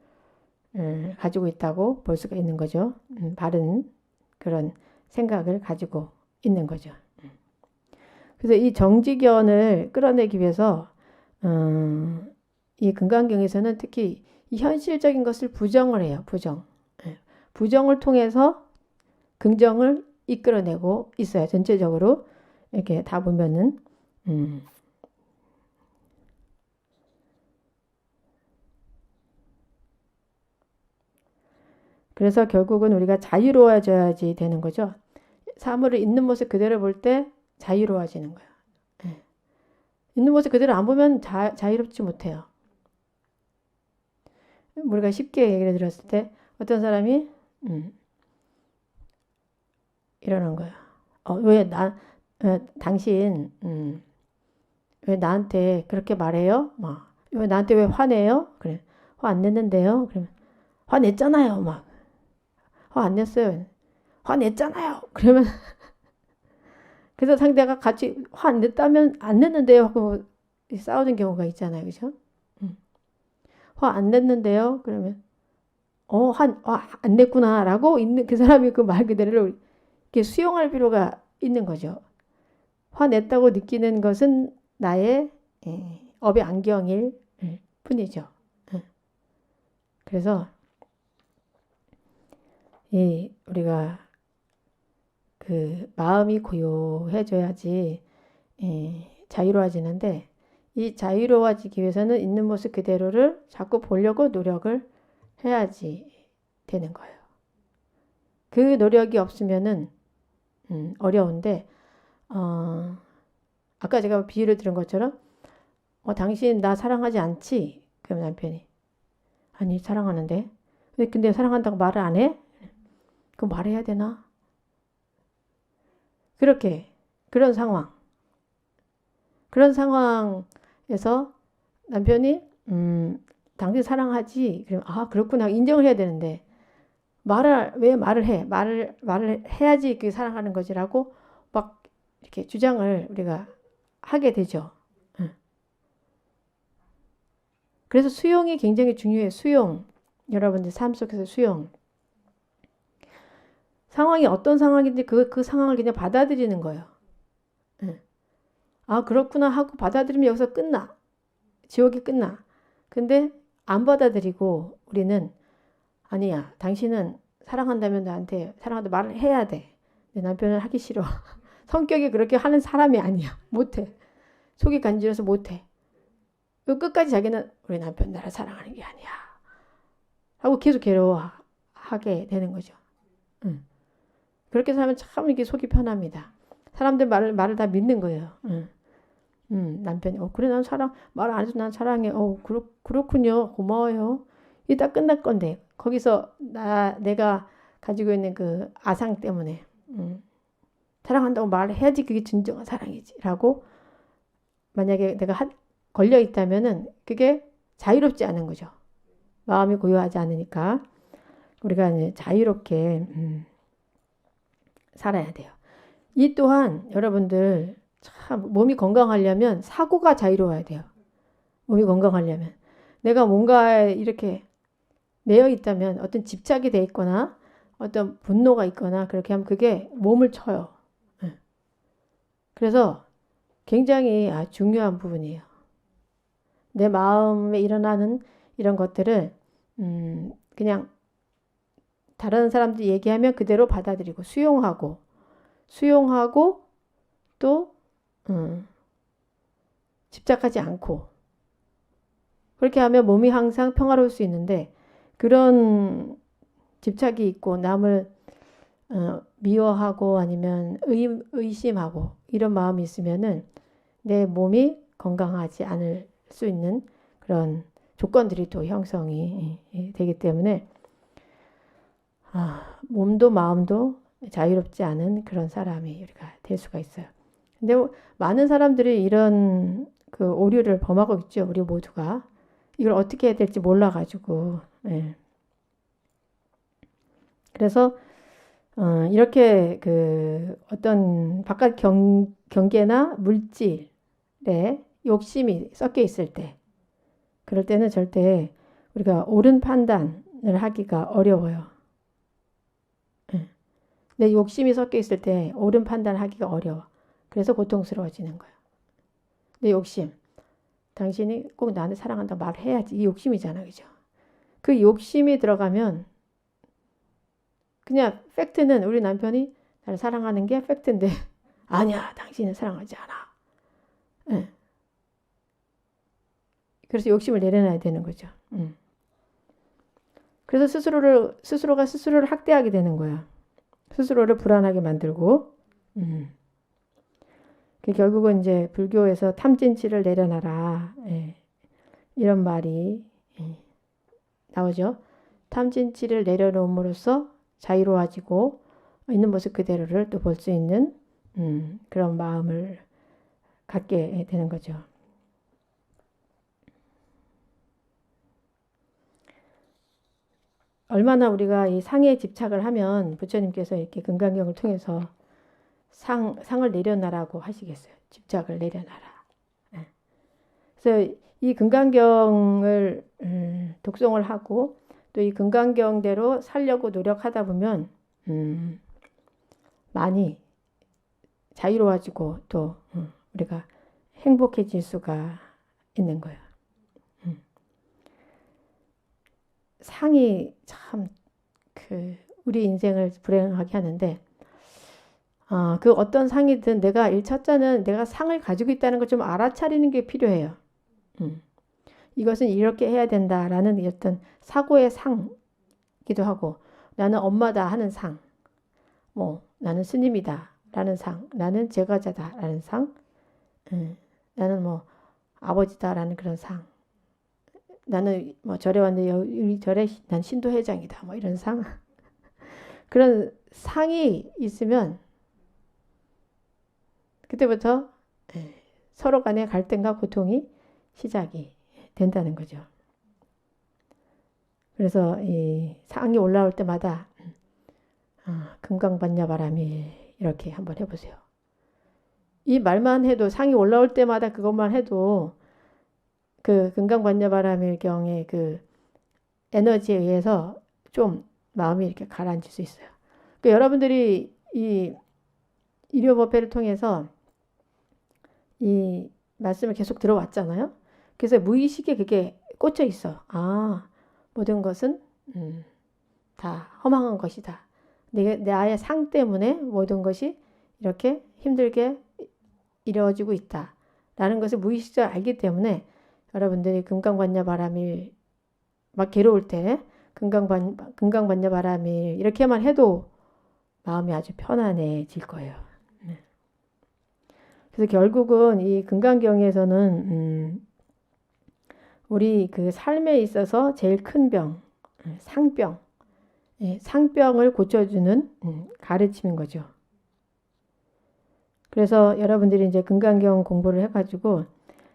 가지고 있다고 볼 수가 있는 거죠. 바른 그런 생각을 가지고 있는 거죠. 그래서 이 정지견을 끌어내기 위해서 이 금강경에서는 특히 이 현실적인 것을 부정을 해요. 부정을 통해서 긍정을 이끌어내고 있어요. 전체적으로 이렇게 다 보면은 그래서 결국은 우리가 자유로워져야지 되는 거죠. 사물을 있는 모습 그대로 볼 때 자유로워지는 거예요. 네. 있는 모습 그대로 안 보면 자유롭지 못해요. 우리가 쉽게 얘기를 들었을 때 어떤 사람이 이러는 거예요. 당신 왜 나한테 그렇게 말해요? 왜 나한테 왜 화내요? 그래. 화 안 냈는데요? 그러면 화냈잖아요. 화 안 냈어요. 화냈잖아요. 그러면 그래서 상대가 같이 화 안 냈다면 안 냈는데요 하고 싸우는 경우가 있잖아요. 그죠? 화 안 냈는데요. 그러면 화 안 냈구나 라고 있는 그 사람이 그 말 그대로 이렇게 수용할 필요가 있는 거죠. 화냈다고 느끼는 것은 나의 업의 안경일 뿐이죠. 그래서 우리가 그 마음이 고요해져야지 자유로워지는데, 이 자유로워지기 위해서는 있는 모습 그대로를 자꾸 보려고 노력을 해야지 되는 거예요. 그 노력이 없으면은 어려운데, 아까 제가 비유를 들은 것처럼 당신 나 사랑하지 않지? 그럼 남편이 아니 사랑하는데. 근데 사랑한다고 말을 안 해? 그럼 말해야 되나? 그런 상황에서 남편이 당신 사랑하지? 그럼 그렇구나 인정을 해야 되는데 왜 말을 해? 말을 해야지 그 사랑하는 거지라고 막 이렇게 주장을 우리가 하게 되죠. 그래서 수용이 굉장히 중요해요. 수용. 여러분들 삶 속에서 수용. 상황이 어떤 상황인지 그 상황을 그냥 받아들이는 거예요. 아, 그렇구나 하고 받아들이면 여기서 끝나. 지옥이 끝나. 근데 안 받아들이고 우리는 아니야. 당신은 사랑한다면 나한테 사랑한다 말을 해야 돼. 내 남편은 하기 싫어. 성격이 그렇게 하는 사람이 아니야. 못해. 속이 간지러서 못해. 끝까지 자기는 우리 남편 나를 사랑하는 게 아니야. 하고 계속 괴로워하게 되는 거죠. 응. 그렇게 살면 참 이게 속이 편합니다. 사람들 말을 다 믿는 거예요. 응. 남편이 그래 난 말 안 해도 난 사랑해. 그렇군요. 고마워요. 이게 딱 끝날 건데 거기서 내가 가지고 있는 그 아상 때문에 사랑한다고 말해야지 그게 진정한 사랑이지라고 만약에 내가 걸려 있다면은 그게 자유롭지 않은 거죠. 마음이 고요하지 않으니까 우리가 이제 자유롭게 살아야 돼요. 이 또한 여러분들 참 몸이 건강하려면 사고가 자유로워야 돼요. 몸이 건강하려면 내가 뭔가에 이렇게 매여 있다면 어떤 집착이 돼 있거나 어떤 분노가 있거나 그렇게 하면 그게 몸을 쳐요. 그래서 굉장히 중요한 부분이에요. 내 마음에 일어나는 이런 것들을 그냥 다른 사람들이 얘기하면 그대로 받아들이고 수용하고 또 집착하지 않고 그렇게 하면 몸이 항상 평화로울 수 있는데 그런 집착이 있고 남을 미워하고 아니면 의심하고 이런 마음이 있으면은 내 몸이 건강하지 않을 수 있는 그런 조건들이 또 형성이 되기 때문에 몸도 마음도 자유롭지 않은 그런 사람이 우리가 될 수가 있어요. 근데 많은 사람들이 이런 그 오류를 범하고 있죠. 우리 모두가 이걸 어떻게 해야 될지 몰라가지고 그래서 이렇게 그 어떤 바깥 경계나 물질에 욕심이 섞여 있을 때 그럴 때는 절대 우리가 옳은 판단을 하기가 어려워요. 내 욕심이 섞여 있을 때 옳은 판단을 하기가 어려워. 그래서 고통스러워지는 거예요. 내 욕심. 당신이 꼭 나한테 사랑한다 말해야지. 이 욕심이잖아. 그죠? 그 욕심이 들어가면 그냥 팩트는 우리 남편이 나를 사랑하는 게 팩트인데 아니야. 당신은 사랑하지 않아. 네. 그래서 욕심을 내려놔야 되는 거죠. 그래서 스스로가 스스로를 학대하게 되는 거야. 스스로를 불안하게 만들고 결국은 이제 불교에서 탐진치를 내려놔라 이런 말이 나오죠. 탐진치를 내려놓음으로써 자유로워지고 있는 모습 그대로를 또 볼 수 있는 그런 마음을 갖게 되는 거죠. 얼마나 우리가 이 상에 집착을 하면 부처님께서 이렇게 금강경을 통해서 상을 내려놔라고 하시겠어요. 집착을 내려놔라. 그래서 이 금강경을 독송을 하고 또 이 금강경대로 살려고 노력하다 보면 많이 자유로워지고 또 우리가 행복해질 수가 있는 거예요. 상이 참 우리 인생을 불행하게 하는데 그 어떤 상이든 내가 첫째는 내가 상을 가지고 있다는 걸 좀 알아차리는 게 필요해요. 이것은 이렇게 해야 된다라는 어떤 사고의 상기도 하고 나는 엄마다 하는 상, 나는 스님이다 라는 상, 나는 제과자다 라는 상, 나는 아버지다 라는 그런 상, 나는 절에 왔는데 우리 절에 난 신도회장이다 이런 상 그런 상이 있으면 그때부터 서로 간의 갈등과 고통이 시작이 된다는 거죠. 그래서 이 상이 올라올 때마다 금강반야바람이 이렇게 한번 해보세요. 이 말만 해도 상이 올라올 때마다 그것만 해도 그 금강반야바람일 경에 그 에너지에 의해서 좀 마음이 이렇게 가라앉을 수 있어요. 그러니까 여러분들이 이 일요법회를 통해서 이 말씀을 계속 들어왔잖아요. 그래서 무의식에 그게 꽂혀 있어. 아, 모든 것은 다 허망한 것이다. 나의 상 때문에 모든 것이 이렇게 힘들게 이루어지고 있다. 라는 것을 무의식적으로 알기 때문에 여러분들이 금강반야 바람일 막 괴로울 때 금강반야 바람일 이렇게만 해도 마음이 아주 편안해질 거예요. 그래서 결국은 이 금강경에서는 우리 그 삶에 있어서 제일 큰 병, 상병, 상병을 고쳐주는 가르침인 거죠. 그래서 여러분들이 이제 금강경 공부를 해가지고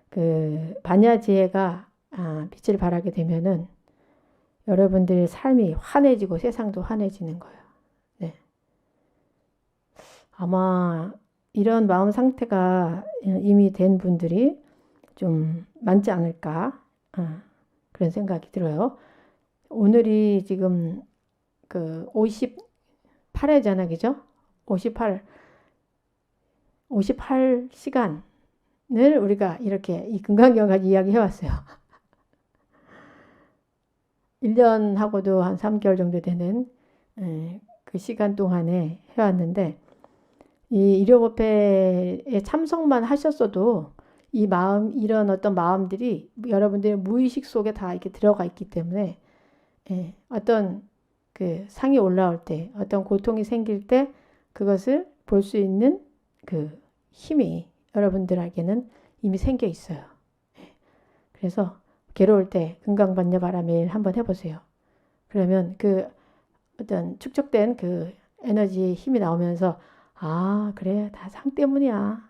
그 반야지혜가 빛을 발하게 되면은 여러분들의 삶이 환해지고 세상도 환해지는 거예요. 네. 아마 이런 마음 상태가 이미 된 분들이 좀 많지 않을까 그런 생각이 들어요. 오늘이 지금 그 58회잖아, 그죠? 58시간을 우리가 이렇게 이 금강경까지 이야기해 왔어요. 1년하고도 한 3개월 정도 되는 그 시간 동안에 해왔는데 이 일요법회에 참석만 하셨어도 이 마음, 이런 어떤 마음들이 여러분들의 무의식 속에 다 이렇게 들어가 있기 때문에 어떤 그 상이 올라올 때, 어떤 고통이 생길 때 그것을 볼 수 있는 그 힘이 여러분들에게는 이미 생겨 있어요. 그래서 괴로울 때 금강반야 바라밀 한번 해보세요. 그러면 그 어떤 축적된 그 에너지 힘이 나오면서 아 그래 다 상 때문이야.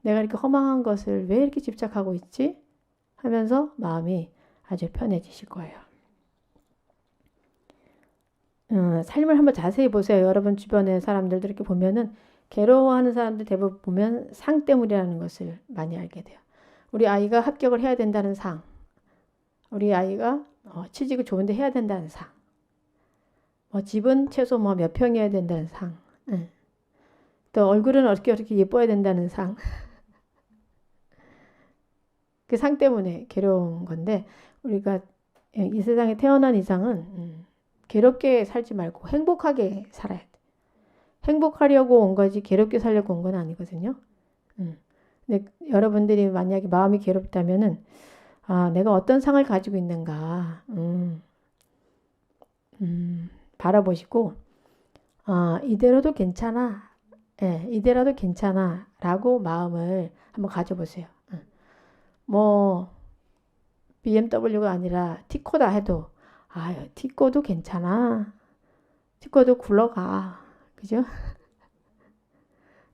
내가 이렇게 허망한 것을 왜 이렇게 집착하고 있지? 하면서 마음이 아주 편해지실 거예요. 삶을 한번 자세히 보세요. 여러분 주변의 사람들도 이렇게 보면은 괴로워하는 사람들 대부분 보면 상 때문이라는 것을 많이 알게 돼요. 우리 아이가 합격을 해야 된다는 상, 우리 아이가 취직을 좋은데 해야 된다는 상, 집은 최소 몇 평이어야 된다는 상, 또 얼굴은 어떻게 예뻐야 된다는 상, 그 상 때문에 괴로운 건데 우리가 이 세상에 태어난 이상은 괴롭게 살지 말고 행복하게 살아야 돼. 행복하려고 온 거지 괴롭게 살려고 온 건 아니거든요. 근데 여러분들이 만약에 마음이 괴롭다면은 내가 어떤 상을 가지고 있는가 바라보시고 이대로도 괜찮아. 이대로도 괜찮아 라고 마음을 한번 가져보세요. BMW가 아니라 티코다 해도 티코도 괜찮아. 티코도 굴러가. 그죠?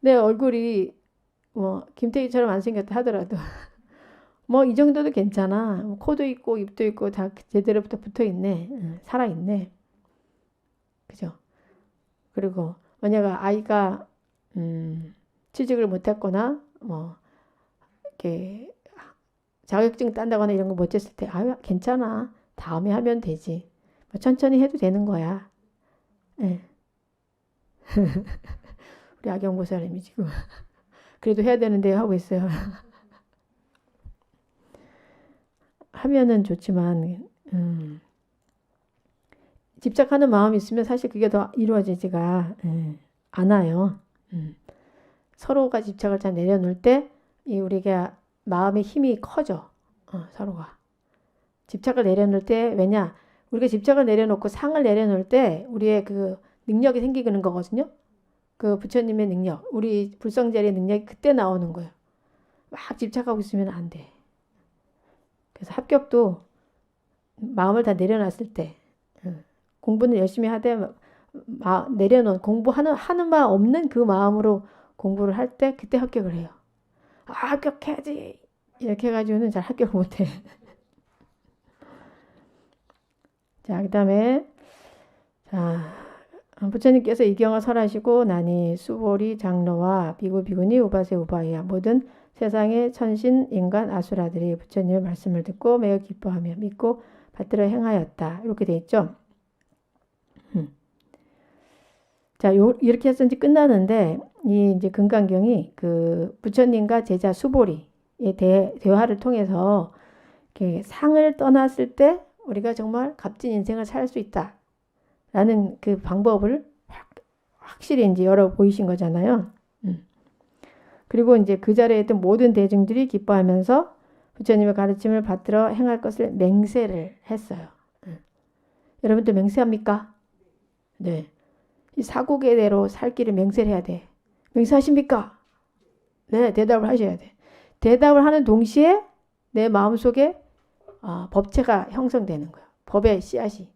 내 얼굴이 김태희처럼 안 생겼다 하더라도 이 정도도 괜찮아. 코도 있고 입도 있고 다 제대로 붙어 있네. 살아 있네. 그죠? 그리고 만약 아이가 취직을 못했거나 이렇게 자격증 딴다거나 이런 거 못했을 때 괜찮아. 다음에 하면 되지. 천천히 해도 되는 거야. 네. 우리 악영보살님이 지금 그래도 해야 되는데 하고 있어요. 하면은 좋지만 집착하는 마음이 있으면 사실 그게 더 이루어지지가 않아요. 서로가 집착을 잘 내려놓을 때 우리가 마음의 힘이 커져. 서로가 집착을 내려놓을 때 왜냐 우리가 집착을 내려놓고 상을 내려놓을 때 우리의 그 능력이 생기는 거거든요. 그 부처님의 능력, 우리 불성자리의 능력이 그때 나오는 거예요. 막 집착하고 있으면 안 돼. 그래서 합격도 마음을 다 내려놨을 때 공부는 열심히 하되 내려놓은 공부하는 바 없는 그 마음으로 공부를 할 때 그때 합격을 해요. 합격해야지 이렇게 해가지고는 잘 합격을 못해. 자, 그 다음에 부처님께서 이 경을 설하시고 나니 수보리 장로와 비구 비구니 우바세 우바이야 모든 세상의 천신 인간 아수라들이 부처님의 말씀을 듣고 매우 기뻐하며 믿고 받들어 행하였다. 이렇게 돼 있죠. 자, 이렇게 해서 이제 끝나는데, 이 이제 금강경이 그 부처님과 제자 수보리의 대화를 통해서 이렇게 상을 떠났을 때 우리가 정말 값진 인생을 살 수 있다라는 그 방법을 확실히 이제 열어 보이신 거잖아요. 그리고 이제 그 자리에 있던 모든 대중들이 기뻐하면서 부처님의 가르침을 받들어 행할 것을 맹세를 했어요. 여러분들 맹세합니까? 네. 이 사고계대로 살 길을 맹세를 해야 돼. 맹세하십니까? 네, 대답을 하셔야 돼. 대답을 하는 동시에 내 마음속에 법체가 형성되는 거예요. 법의 씨앗이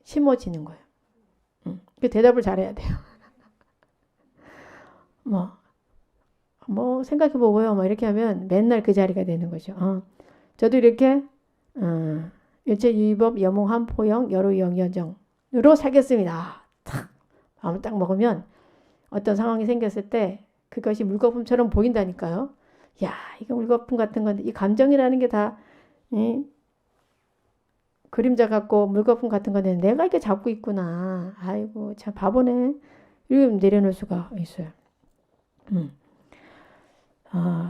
심어지는 거예요. 그 대답을 잘해야 돼요. 생각해보고요. 이렇게 하면 맨날 그 자리가 되는 거죠. 저도 이렇게 일체유의법 여몽한포영 여루영여정으로 살겠습니다. 마음을 딱 먹으면 어떤 상황이 생겼을 때 그것이 물거품처럼 보인다니까요. 야, 이거 물거품 같은 건데 이 감정이라는 게 다 그림자 같고 물거품 같은 건데 내가 이렇게 잡고 있구나. 아이고 참 바보네. 이렇게 내려놓을 수가 있어요.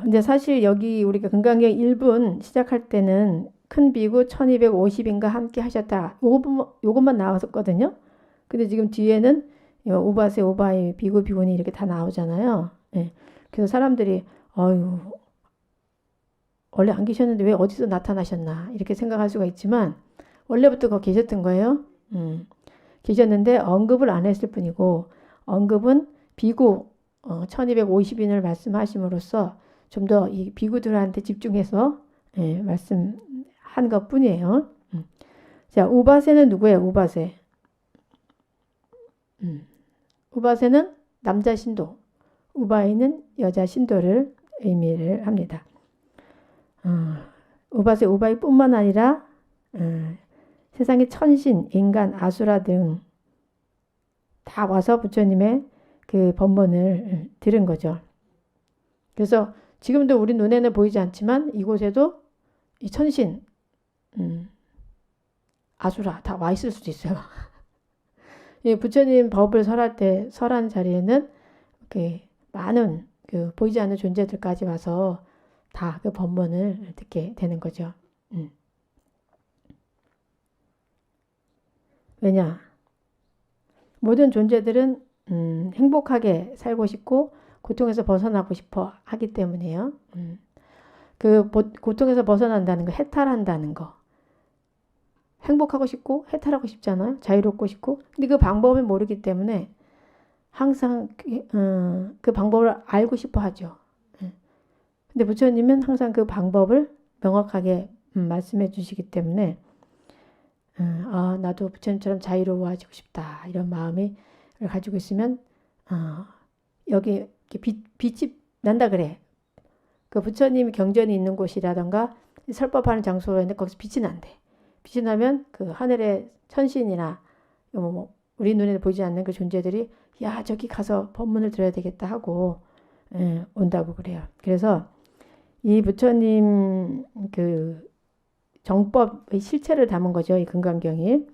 근데 사실 여기 우리가 금강경 1분 시작할 때는 큰 비구 1250인가 함께 하셨다. 요것만 나왔었거든요. 근데 지금 뒤에는 오바세 오바이 비구 비구니 이렇게 다 나오잖아요. 네. 그래서 사람들이 어유 원래 안 계셨는데 왜 어디서 나타나셨나 이렇게 생각할 수가 있지만 원래부터 거기 계셨던 거예요. 계셨는데 언급을 안 했을 뿐이고 언급은 비구 1250인을 말씀하심으로써 좀 더 이 비구들한테 집중해서 말씀한 것 뿐이에요. 자, 우바세는 누구예요? 우바세. 우바세는 남자 신도, 우바이는 여자 신도를 의미를 합니다. 우바세, 우바이뿐만 아니라 세상의 천신, 인간, 아수라 등 다 와서 부처님의 그 법문을 들은 거죠. 그래서 지금도 우리 눈에는 보이지 않지만 이곳에도 이 천신, 아수라 다 와 있을 수도 있어요. 예, 부처님 법을 설한 자리에는 많은 그 보이지 않는 존재들까지 와서 다 그 법문을 듣게 되는 거죠. 왜냐? 모든 존재들은 행복하게 살고 싶고 고통에서 벗어나고 싶어 하기 때문이에요. 그 고통에서 벗어난다는 거, 해탈한다는 거. 행복하고 싶고 해탈하고 싶잖아요. 자유롭고 싶고. 근데 그 방법을 모르기 때문에 항상 그 방법을 알고 싶어 하죠. 근데 부처님은 항상 그 방법을 명확하게 말씀해 주시기 때문에 나도 부처님처럼 자유로워지고 싶다. 이런 마음을 가지고 있으면 여기 빛이 난다 그래. 그 부처님 경전이 있는 곳이라던가 설법하는 장소인데 거기서 빛이 난대. 빛이 나면 그 하늘의 천신이나 우리 눈에 보이지 않는 그 존재들이 야 저기 가서 법문을 들어야 되겠다 하고 온다고 그래요. 그래서 이 부처님 그 정법의 실체를 담은 거죠. 이 금강경이.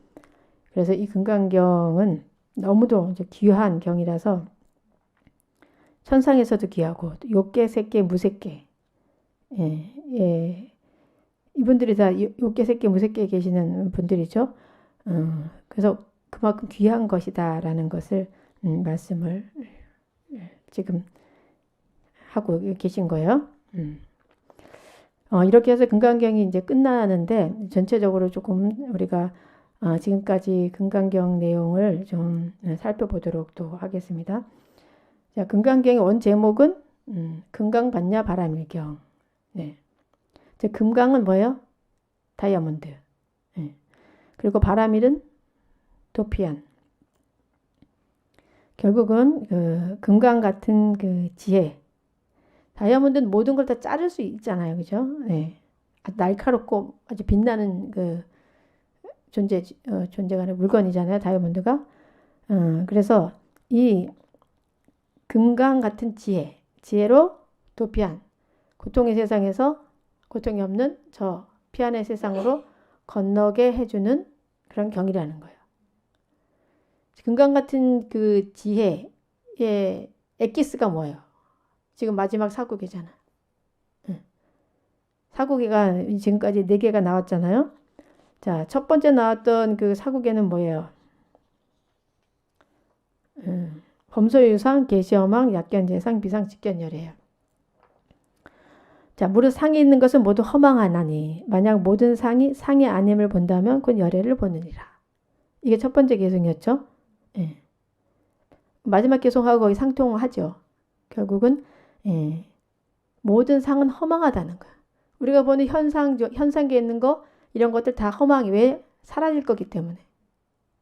그래서 이 금강경은 너무도 이제 귀한 경이라서 천상에서도 귀하고 욕계, 색계, 무색계 이분들이 다 욕계, 색계, 무색계에 계시는 분들이죠. 그래서 그만큼 귀한 것이다라는 것을 말씀을 지금 하고 계신 거예요. 이렇게 해서 금강경이 이제 끝나는데 전체적으로 조금 우리가 지금까지 금강경 내용을 좀 살펴보도록 또 하겠습니다. 자, 금강경의 원 제목은 금강반야 바라밀경. 네. 금강은 뭐예요? 다이아몬드. 네. 그리고 바라밀은 도피안. 결국은 그 금강 같은 그 지혜. 다이아몬드는 모든 걸 다 자를 수 있잖아요, 그죠? 네. 날카롭고 아주 빛나는 그 존재가 아니라 물건이잖아요, 다이아몬드가. 그래서 이 금강 같은 지혜로 도피안, 고통의 세상에서 고통이 없는 저 피안의 세상으로 건너게 해주는 그런 경이라는 거예요. 금강 같은 그 지혜의 엑기스가 뭐예요? 지금 마지막 사국이잖아. 사국이가 지금까지 4개가 나왔잖아요. 자, 첫 번째 나왔던 그 사국에는 뭐예요? 범소유상, 계시어망, 약견재상, 비상직견열이에요. 자, 무릇 상이 있는 것은 모두 허망하나니 만약 모든 상이 상이 아님을 본다면 그건 열애를 보느니라. 이게 첫 번째 계승이었죠. 예. 마지막 계승하고 거의 상통하죠. 결국은 모든 상은 허망하다는 거야. 우리가 보는 현상계에 있는 거 이런 것들 다 허망이 왜? 사라질 거기 때문에.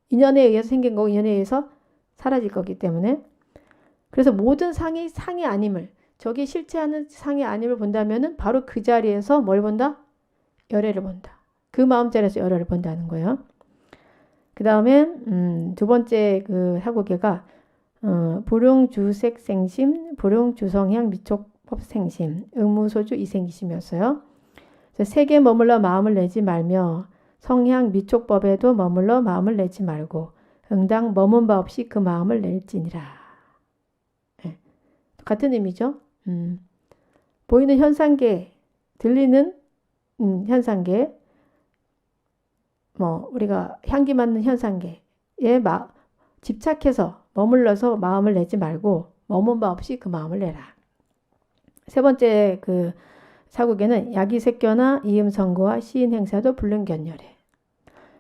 인연에 의해서 생긴 거고 인연에 의해서 사라질 거기 때문에. 그래서 모든 상이 상이 아님을, 저기 실체하는 상이 아님을 본다면은 바로 그 자리에서 뭘 본다? 열애를 본다. 그 마음자리에서 열애를 본다는 거예요. 그 다음에 두 번째 그 사고계가 불용주색 생심, 불용주성향 미촉법 생심, 의무소주 이생기심이었어요. 세계 머물러 마음을 내지 말며 성향 미촉법에도 머물러 마음을 내지 말고 응당 머문 바 없이 그 마음을 낼지니라. 네. 같은 의미죠. 보이는 현상계, 들리는 현상계, 뭐 우리가 향기 맡는 현상계에 집착해서 머물러서 마음을 내지 말고 머문 바 없이 그 마음을 내라. 세 번째 그 사국에는 야기색교나 이음성고와 시인행사도 불능견열해.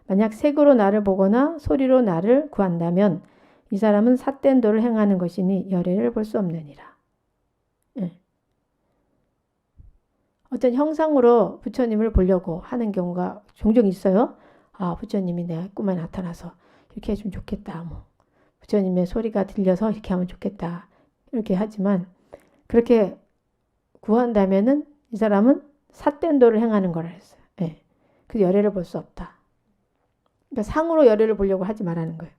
만약 색으로 나를 보거나 소리로 나를 구한다면 이 사람은 삿된 도를 행하는 것이니 열애를 볼 수 없느니라. 어떤 형상으로 부처님을 보려고 하는 경우가 종종 있어요. 아, 부처님이 내 꿈에 나타나서 이렇게 해주면 좋겠다. 뭐 부처님의 소리가 들려서 이렇게 하면 좋겠다. 이렇게 하지만 그렇게 구한다면은 이 사람은 삿된 도를 행하는 거라 했어요. 예. 그 열애를 볼 수 없다. 그러니까 상으로 열애를 보려고 하지 말라는 거예요.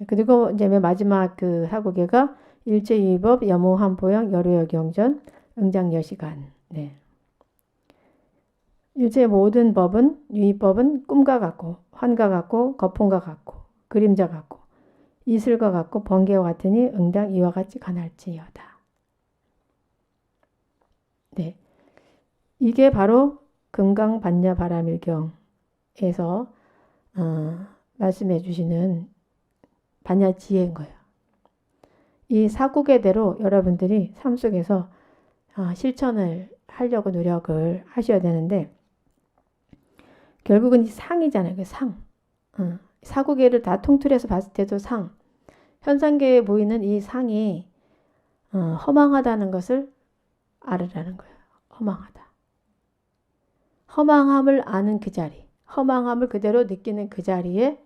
그리고 이제 맨 마지막 그 사고계가 일체유의법, 여모한보영, 여루여경전, 응장여시간. 네. 일체의 모든 법은 유의법은 꿈과 같고 환과 같고 거품과 같고 그림자 같고 이슬과 같고 번개와 같으니 응당 이와 같이 간할지어다. 네, 이게 바로 금강반야바라밀경에서 말씀해 주시는 반야지혜인 거예요. 이 사국의대로 여러분들이 삶 속에서 실천을 하려고 노력을 하셔야 되는데 결국은 이 상이잖아요. 그 상. 사국의를 다 통틀어서 봤을 때도 상. 현상계에 보이는 이 상이 허망하다는 것을 알으라는 거예요. 허망하다. 허망함을 아는 그 자리, 허망함을 그대로 느끼는 그 자리에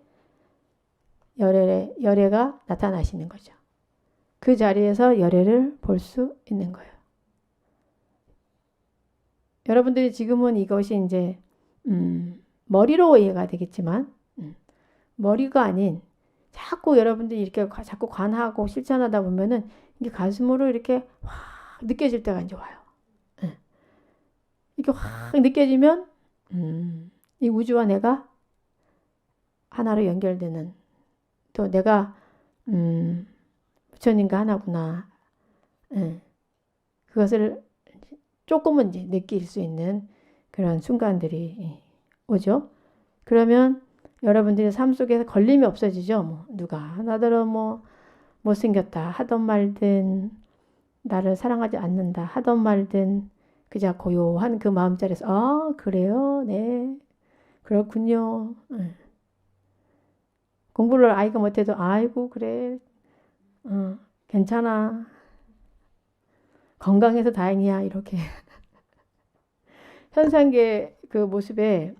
열애가 나타나시는 거죠. 그 자리에서 열애를 볼 수 있는 거예요. 여러분들이 지금은 이것이 이제 머리로 이해가 되겠지만 머리가 아닌 자꾸 여러분들이 이렇게 자꾸 관하고 실천하다 보면은 이게 가슴으로 이렇게 확 느껴질 때가 이제 와요. 이렇게 확 느껴지면 이 우주와 내가 하나로 연결되는, 또 내가 부처님과 하나구나. 그것을 조금은 이제 느낄 수 있는 그런 순간들이 오죠. 그러면 여러분들의 삶 속에서 걸림이 없어지죠. 뭐 누가 나더러 뭐 못생겼다 하던 말든 나를 사랑하지 않는다 하던 말든 그저 고요한 그 마음자리에서 아 그래요, 네 그렇군요. 공부를 아이가 못해도 아이고 그래, 괜찮아, 건강해서 다행이야, 이렇게 현상계 그 모습에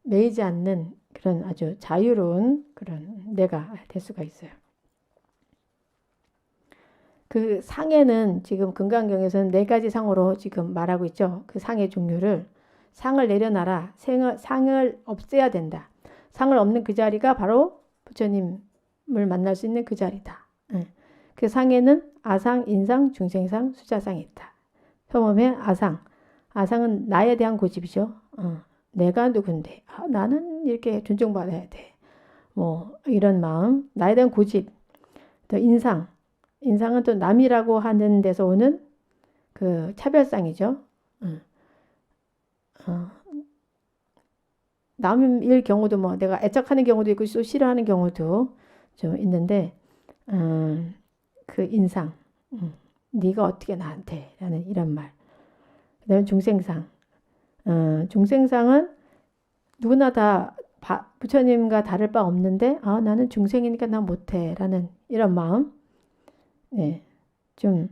매이지 않는 그런 아주 자유로운 그런 내가 될 수가 있어요. 그 상에는 지금 금강경에서는 4가지 상으로 지금 말하고 있죠. 그 상의 종류를. 상을 내려놔라. 상을 없애야 된다. 상을 없는 그 자리가 바로 부처님을 만날 수 있는 그 자리다. 그 상에는 아상, 인상, 중생상, 수자상이 있다. 처음에 아상. 아상은 나에 대한 고집이죠. 내가 누군데? 나는 이렇게 존중받아야 돼. 뭐 이런 마음, 나에 대한 고집, 또 인상은 또 남이라고 하는 데서 오는 그 차별상이죠. 음, 어, 남일 경우도 뭐 내가 애착하는 경우도 있고 또 싫어하는 경우도 좀 있는데, 음, 그 인상, 네가 어떻게 나한테 라는 이런 말. 그다음에 중생상. 중생상은 누구나 다 부처님과 다를 바 없는데, 아, 나는 중생이니까 난 못해 라는 이런 마음. 네, 좀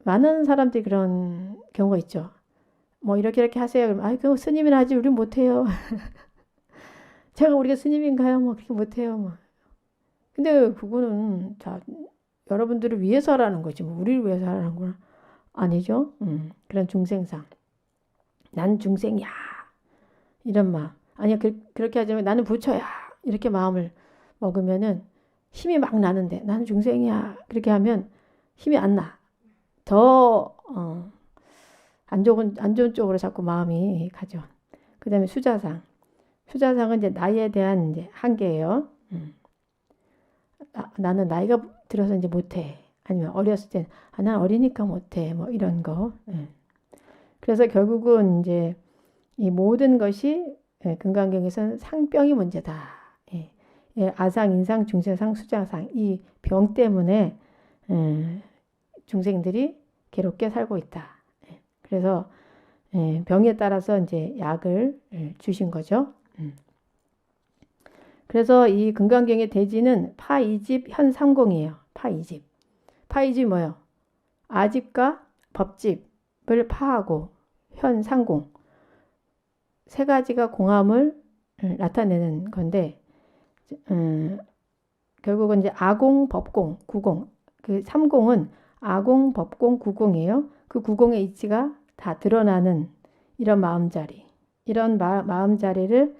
많은 사람들이 그런 경우가 있죠. 뭐 이렇게 하세요. 그럼 아, 그 스님이나 하지 우리 못해요. 제가 우리가 스님인가요? 뭐 그렇게 못해요. 뭐. 근데 그거는 자 여러분들을 위해서 하라는 거지. 뭐 우리를 위해서 하라는 건 아니죠. 그런 중생상. 난 중생이야. 이런 마음. 아니야, 그렇게 하자면 나는 부처야. 이렇게 마음을 먹으면은 힘이 막 나는데 나는 중생이야. 그렇게 하면 힘이 안 나. 더, 안 좋은 쪽으로 자꾸 마음이 가죠. 그 다음에 수자상. 수자상은 이제 나이에 대한 이제 한계예요. 나는 나이가 들어서 이제 못해. 아니면 어렸을 땐, 아, 난 어리니까 못해. 뭐 이런 거. 예. 그래서 결국은 이제 이 모든 것이 금강경에서는 상병이 문제다. 예. 예, 아상, 인상, 중세상, 수자상 이 병 때문에 중생들이 괴롭게 살고 있다. 예. 그래서 병에 따라서 이제 약을 주신 거죠. 그래서 이 금강경의 대지는 파이집 현삼공이에요. 파이집. 파이집 뭐예요? 아집과 법집을 파하고 현상공 세 가지가 공함을 나타내는 건데 결국은 이제 아공, 법공, 구공 그 삼공은 아공, 법공, 구공이에요. 그 구공의 이치가 다 드러나는 이런 마음자리 이런 마음자리를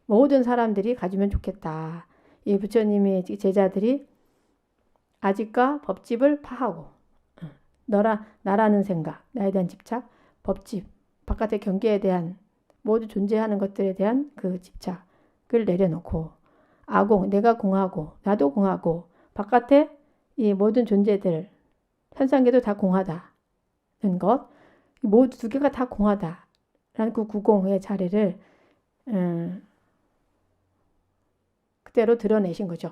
모든 사람들이 가지면 좋겠다. 이 부처님의 제자들이 아집과 법집을 파하고 나라는 생각, 나에 대한 집착, 법집, 바깥의 경계에 대한 모두 존재하는 것들에 대한 그 집착을 내려놓고 아공, 내가 공하고 나도 공하고 바깥에 이 모든 존재들 현상계도 다 공하다는 것 모두 두 개가 다 공하다라는 그 구공의 자리를 그대로 드러내신 거죠.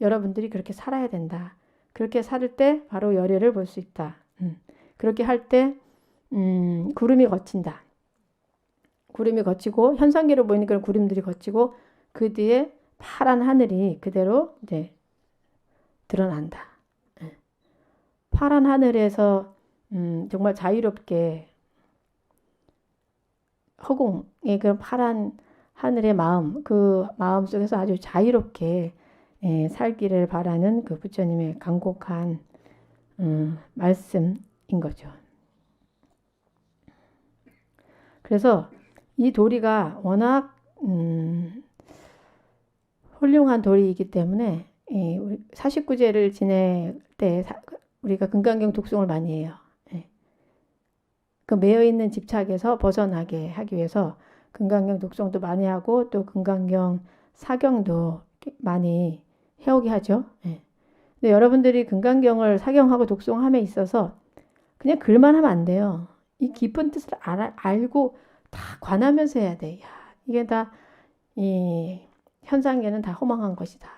여러분들이 그렇게 살아야 된다. 그렇게 살 때 바로 열애를 볼 수 있다. 그렇게 할 때 구름이 거친다. 구름이 거치고 현상계로 보이는 그런 구름들이 거치고 그 뒤에 파란 하늘이 그대로 이제 드러난다. 파란 하늘에서 정말 자유롭게 허공의 그런 파란 하늘의 마음, 그 마음 속에서 아주 자유롭게 살기를 바라는 그 부처님의 간곡한 말씀인 거죠. 그래서 이 도리가 워낙 훌륭한 도리이기 때문에 49제를 지낼 때 우리가 금강경 독송을 많이 해요. 그 매여있는 집착에서 벗어나게 하기 위해서 금강경 독송도 많이 하고 또 금강경 사경도 많이 해오게 하죠. 근데 여러분들이 금강경을 사경하고 독송함에 있어서 그냥 글만 하면 안 돼요. 이 깊은 뜻을 알고 다 관하면서 해야 돼. 야, 이게 다 이 현상에는 다 허망한 것이다.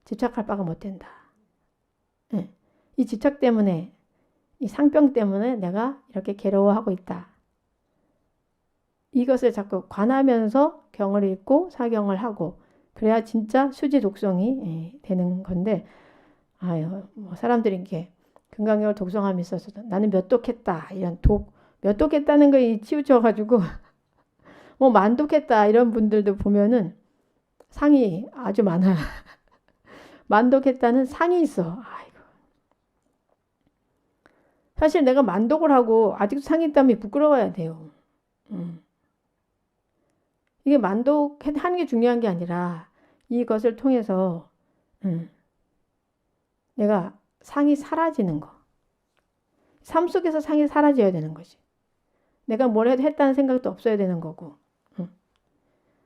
집착할 바가 못 된다. 이 집착 때문에 이 상병 때문에 내가 이렇게 괴로워하고 있다. 이것을 자꾸 관하면서 경을 읽고 사경을 하고 그래야 진짜 수지 독성이 되는 건데 아유 뭐 사람들이 이게 금강경을 독성함에 있어서 나는 몇 독했다 이런 몇 독했다는 거에 치우쳐가지고 뭐 만독했다 이런 분들도 보면은 상이 아주 많아. 만독했다는 상이 있어. 아이고. 사실 내가 만독을 하고 아직도 상이 있다면 부끄러워야 돼요. 이게 만독하는 게 중요한 게 아니라 이것을 통해서 내가 상이 사라지는 거. 삶 속에서 상이 사라져야 되는 거지. 내가 뭘 해도 했다는 생각도 없어야 되는 거고.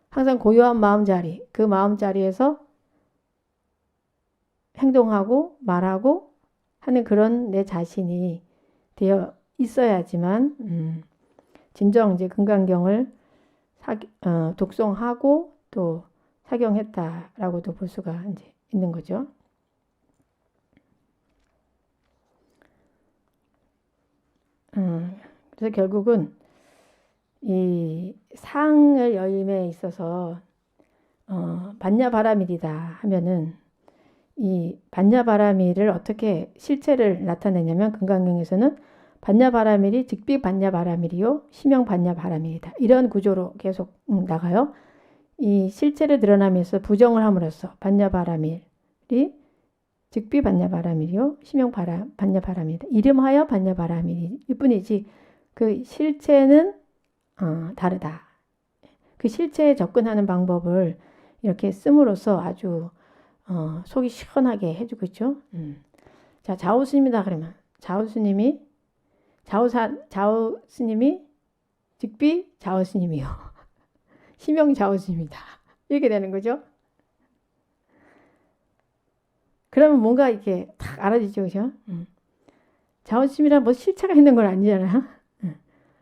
항상 고요한 마음자리, 그 마음자리에서 행동하고 말하고 하는 그런 내 자신이 되어 있어야지만 진정 이제 금강경을 독송하고 또 사경했다라고도 볼 수가 이제 있는 거죠. 그래서 결국은 이 상을 여임에 있어서 반야바라밀이다 하면은 이 반야바라밀을 어떻게 실체를 나타내냐면 금강경에서는 반야바라밀이 직비 반야바라밀이요 심형 반야바라밀이다 이런 구조로 계속 나가요. 이 실체를 드러나면서 부정을 함으로써 반야바라밀이 직비 반야바라밀이요 심형 반야바라밀이다 이름하여 반야바라밀일 뿐이지 그 실체는 다르다. 그 실체에 접근하는 방법을 이렇게 씀으로써 아주 속이 시원하게 해주고 있죠. 자, 좌우스님이다 그러면 좌우스님이 좌우스님이 직비 좌우스님이요. 심형 좌우스님이다. 이렇게 되는 거죠. 그러면 뭔가 이렇게 탁 알아지죠, 그죠? 좌우스님이란 뭐 실체가 있는 건 아니잖아요.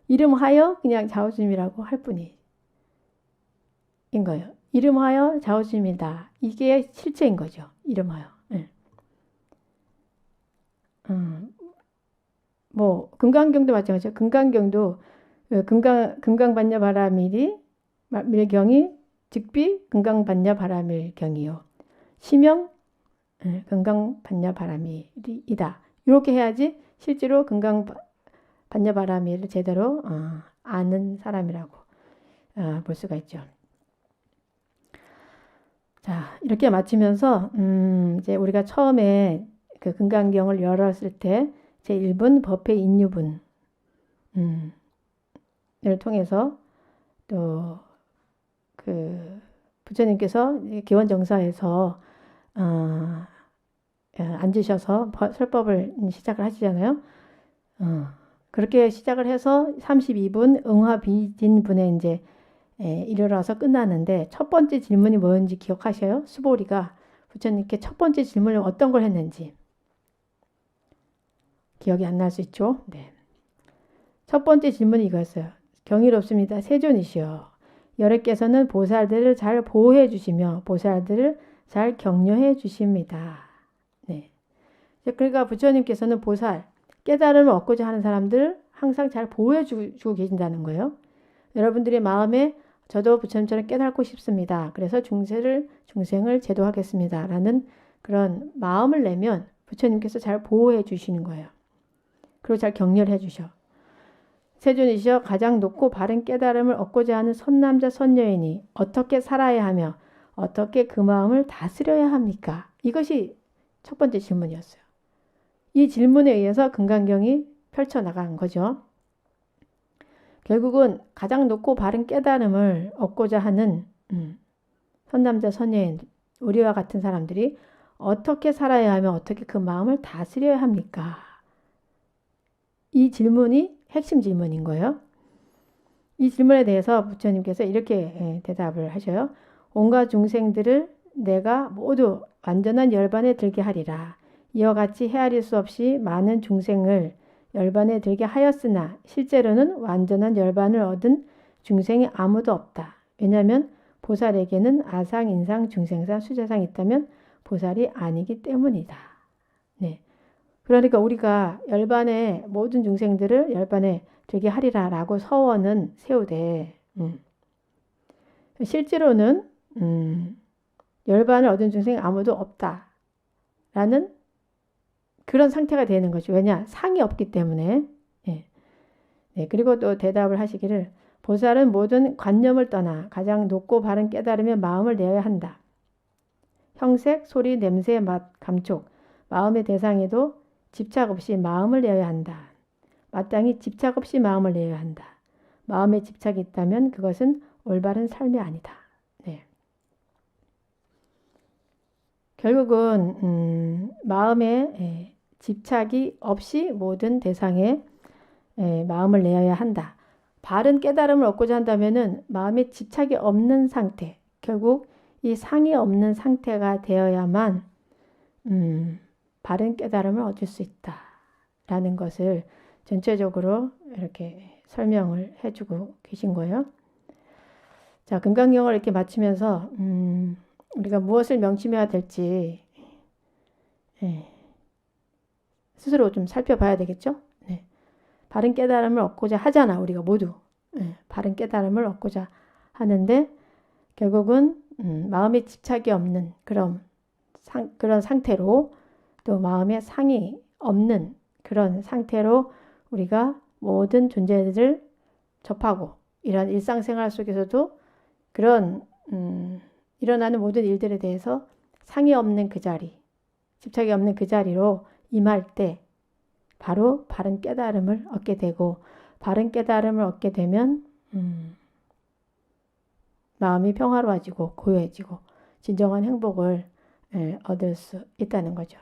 이름하여 그냥 좌우스님이라고 할 뿐인 거예요. 이름하여 좌우스님이다. 이게 실체인 거죠. 이름하여. 뭐 금강경도 마찬가지죠. 금강경도 금강반야바라밀이 밀경이 직비 금강반야바라밀경이요. 심형 금강반야바라밀이다. 이렇게 해야지 실제로 금강반야바라밀을 제대로 아는 사람이라고 볼 수가 있죠. 자, 이렇게 마치면서 이제 우리가 처음에 그 금강경을 열었을 때 제1분 법회 인유분을 통해서 또 그 부처님께서 기원정사에서 앉으셔서 설법을 시작을 하시잖아요. 그렇게 시작을 해서 32분 응화비진분에 이제 이르러서 끝나는데 첫 번째 질문이 뭐였는지 기억하셔요? 수보리가 부처님께 첫 번째 질문을 어떤 걸 했는지 기억이 안 날 수 있죠? 네. 첫 번째 질문이 이거였어요. 경이롭습니다. 세존이시여. 여러께서는 보살들을 잘 보호해 주시며 보살들을 잘 격려해 주십니다. 네. 그러니까 부처님께서는 보살, 깨달음을 얻고자 하는 사람들 항상 잘 보호해 주고 계신다는 거예요. 여러분들의 마음에 저도 부처님처럼 깨닫고 싶습니다. 그래서 중생을 제도하겠습니다. 라는 그런 마음을 내면 부처님께서 잘 보호해 주시는 거예요. 그리고 잘 격려를 해 주셔. 세존이시여 가장 높고 바른 깨달음을 얻고자 하는 선남자 선여인이 어떻게 살아야 하며 어떻게 그 마음을 다스려야 합니까? 이것이 첫 번째 질문이었어요. 이 질문에 의해서 금강경이 펼쳐나간 거죠. 결국은 가장 높고 바른 깨달음을 얻고자 하는 선남자 선여인 우리와 같은 사람들이 어떻게 살아야 하며 어떻게 그 마음을 다스려야 합니까? 이 질문이 핵심 질문인 거예요. 이 질문에 대해서 부처님께서 이렇게 대답을 하셔요. 온갖 중생들을 내가 모두 완전한 열반에 들게 하리라. 이와 같이 헤아릴 수 없이 많은 중생을 열반에 들게 하였으나 실제로는 완전한 열반을 얻은 중생이 아무도 없다. 왜냐하면 보살에게는 아상, 인상, 중생상, 수자상이 있다면 보살이 아니기 때문이다. 네. 그러니까 우리가 열반의 모든 중생들을 열반에 들게 하리라 라고 서원은 세우되 실제로는 열반을 얻은 중생이 아무도 없다 라는 그런 상태가 되는 거죠. 왜냐? 상이 없기 때문에. 예. 네, 그리고 또 대답을 하시기를 보살은 모든 관념을 떠나 가장 높고 바른 깨달음의 마음을 내어야 한다. 형색, 소리, 냄새, 맛, 감촉, 마음의 대상에도 집착 없이 마음을 내어야 한다. 마땅히 집착 없이 마음을 내어야 한다. 마음에 집착이 있다면 그것은 올바른 삶이 아니다. 네. 결국은 마음에 집착이 없이 모든 대상에 마음을 내어야 한다. 바른 깨달음을 얻고자 한다면은 마음에 집착이 없는 상태, 결국 이 상이 없는 상태가 되어야만 바른 깨달음을 얻을 수 있다라는 것을 전체적으로 이렇게 설명을 해주고 계신 거예요. 자, 금강경을 이렇게 마치면서 우리가 무엇을 명심해야 될지 스스로 좀 살펴봐야 되겠죠. 네. 바른 깨달음을 얻고자 하잖아, 우리가 모두. 바른 깨달음을 얻고자 하는데 결국은 마음에 집착이 없는 그런 상태로, 또 마음에 상이 없는 그런 상태로 우리가 모든 존재들을 접하고, 이런 일상생활 속에서도 그런 일어나는 모든 일들에 대해서 상이 없는 그 자리, 집착이 없는 그 자리로 임할 때 바로 바른 깨달음을 얻게 되고, 바른 깨달음을 얻게 되면 마음이 평화로워지고 고요해지고 진정한 행복을 얻을 수 있다는 거죠.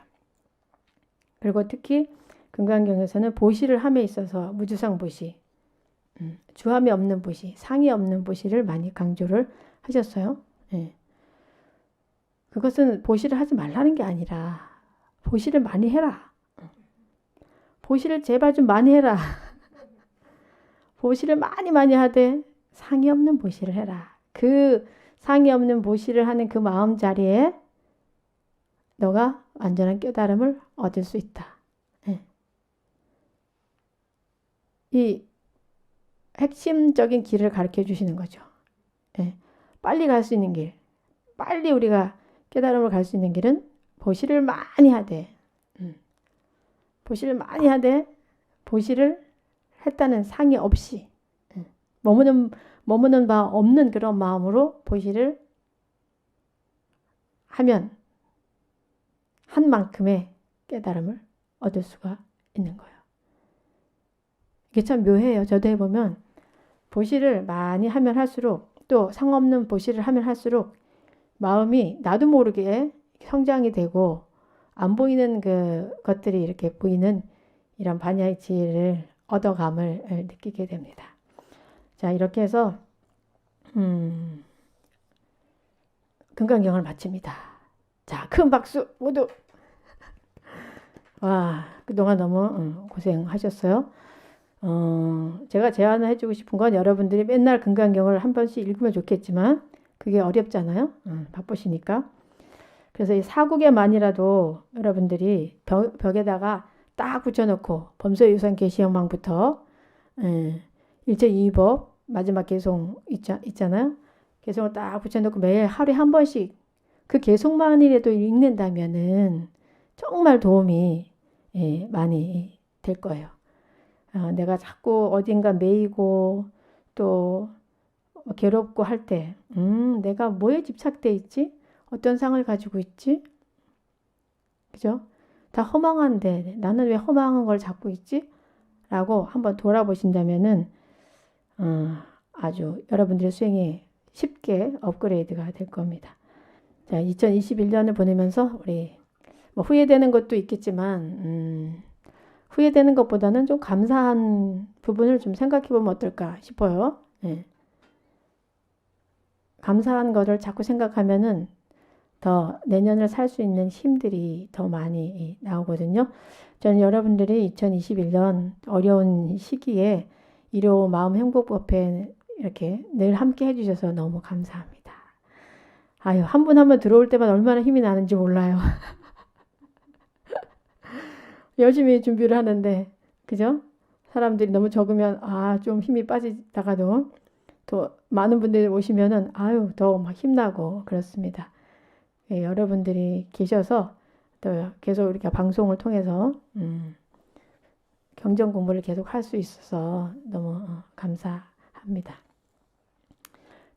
그리고 특히 금강경에서는 보시를 함에 있어서 무주상 보시, 주함이 없는 보시, 상이 없는 보시를 많이 강조를 하셨어요. 그것은 보시를 하지 말라는 게 아니라 보시를 많이 해라. 보시를 제발 좀 많이 해라. 보시를 많이 하되 상이 없는 보시를 해라. 그 상이 없는 보시를 하는 그 마음 자리에 너가 완전한 깨달음을 얻을 수 있다. 이 핵심적인 길을 가르쳐 주시는 거죠. 빨리 갈 수 있는 길, 빨리 우리가 깨달음을 갈 수 있는 길은 보시를 많이 하되, 보시를 많이 하되 보시를 했다는 상이 없이 머무는 바 없는 그런 마음으로 보시를 하면 한 만큼의 깨달음을 얻을 수가 있는 거예요. 이게 참 묘해요. 저도 해보면 보시를 많이 하면 할수록, 또 상없는 보시를 하면 할수록 마음이 나도 모르게 성장이 되고 안 보이는 그 것들이 이렇게 보이는 이런 반야의 지혜를 얻어감을 느끼게 됩니다. 자, 이렇게 해서 금강경을 마칩니다. 자, 큰 박수 모두. 와, 그동안 너무 고생하셨어요. 제가 제안을 해주고 싶은 건 여러분들이 맨날 금강경을 한 번씩 읽으면 좋겠지만 그게 어렵잖아요. 바쁘시니까. 그래서 이 사국에만이라도 여러분들이 벽에다가 딱 붙여놓고 범소유산 계시영망부터 일제이법 마지막 개송 있잖아요. 개송을 딱 붙여놓고 매일 하루에 한 번씩 그 개송만이라도 읽는다면은 정말 도움이 많이 될 거예요. 내가 자꾸 어딘가 매이고 또 괴롭고 할 때, 내가 뭐에 집착돼 있지? 어떤 상을 가지고 있지? 그죠? 다 허망한데 나는 왜 허망한 걸 잡고 있지? 라고 한번 돌아보신다면은 아주 여러분들의 수행이 쉽게 업그레이드가 될 겁니다. 자, 2021년을 보내면서 우리 뭐 후회되는 것도 있겠지만 후회되는 것보다는 좀 감사한 부분을 좀 생각해 보면 어떨까 싶어요. 감사한 것을 자꾸 생각하면은 더 내년을 살 수 있는 힘들이 더 많이 나오거든요. 저는 여러분들이 2021년 어려운 시기에 일요 마음 행복법회 이렇게 늘 함께 해주셔서 너무 감사합니다. 아유, 한 분 한 분 들어올 때만 얼마나 힘이 나는지 몰라요. 열심히 준비를 하는데, 그죠? 사람들이 너무 적으면 좀 힘이 빠지다가도 또 많은 분들이 오시면은 아유, 더 막 힘나고 그렇습니다. 여러분들이 계셔서 또 계속 이렇게 방송을 통해서 경전 공부를 계속 할 수 있어서 너무 감사합니다.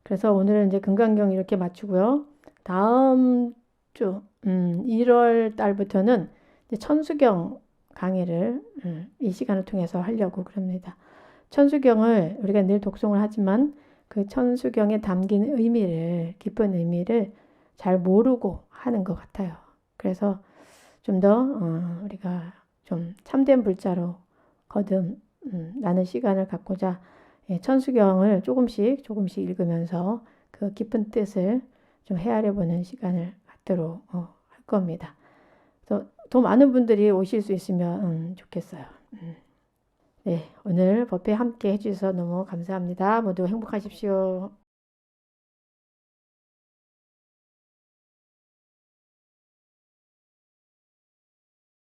그래서 오늘은 이제 금강경 이렇게 마치고요. 다음 주 1월 달부터는 이제 천수경 강의를 이 시간을 통해서 하려고 그럽니다. 천수경을 우리가 늘 독송을 하지만 그 천수경에 담긴 의미를, 깊은 의미를 잘 모르고 하는 것 같아요. 그래서 좀 더 우리가 좀 참된 불자로 거듭 나는 시간을 갖고자 천수경을 조금씩 조금씩 읽으면서 그 깊은 뜻을 좀 헤아려 보는 시간을 갖도록 할 겁니다. 더 많은 분들이 오실 수 있으면 좋겠어요. 네, 오늘 법회 함께 해주셔서 너무 감사합니다. 모두 행복하십시오.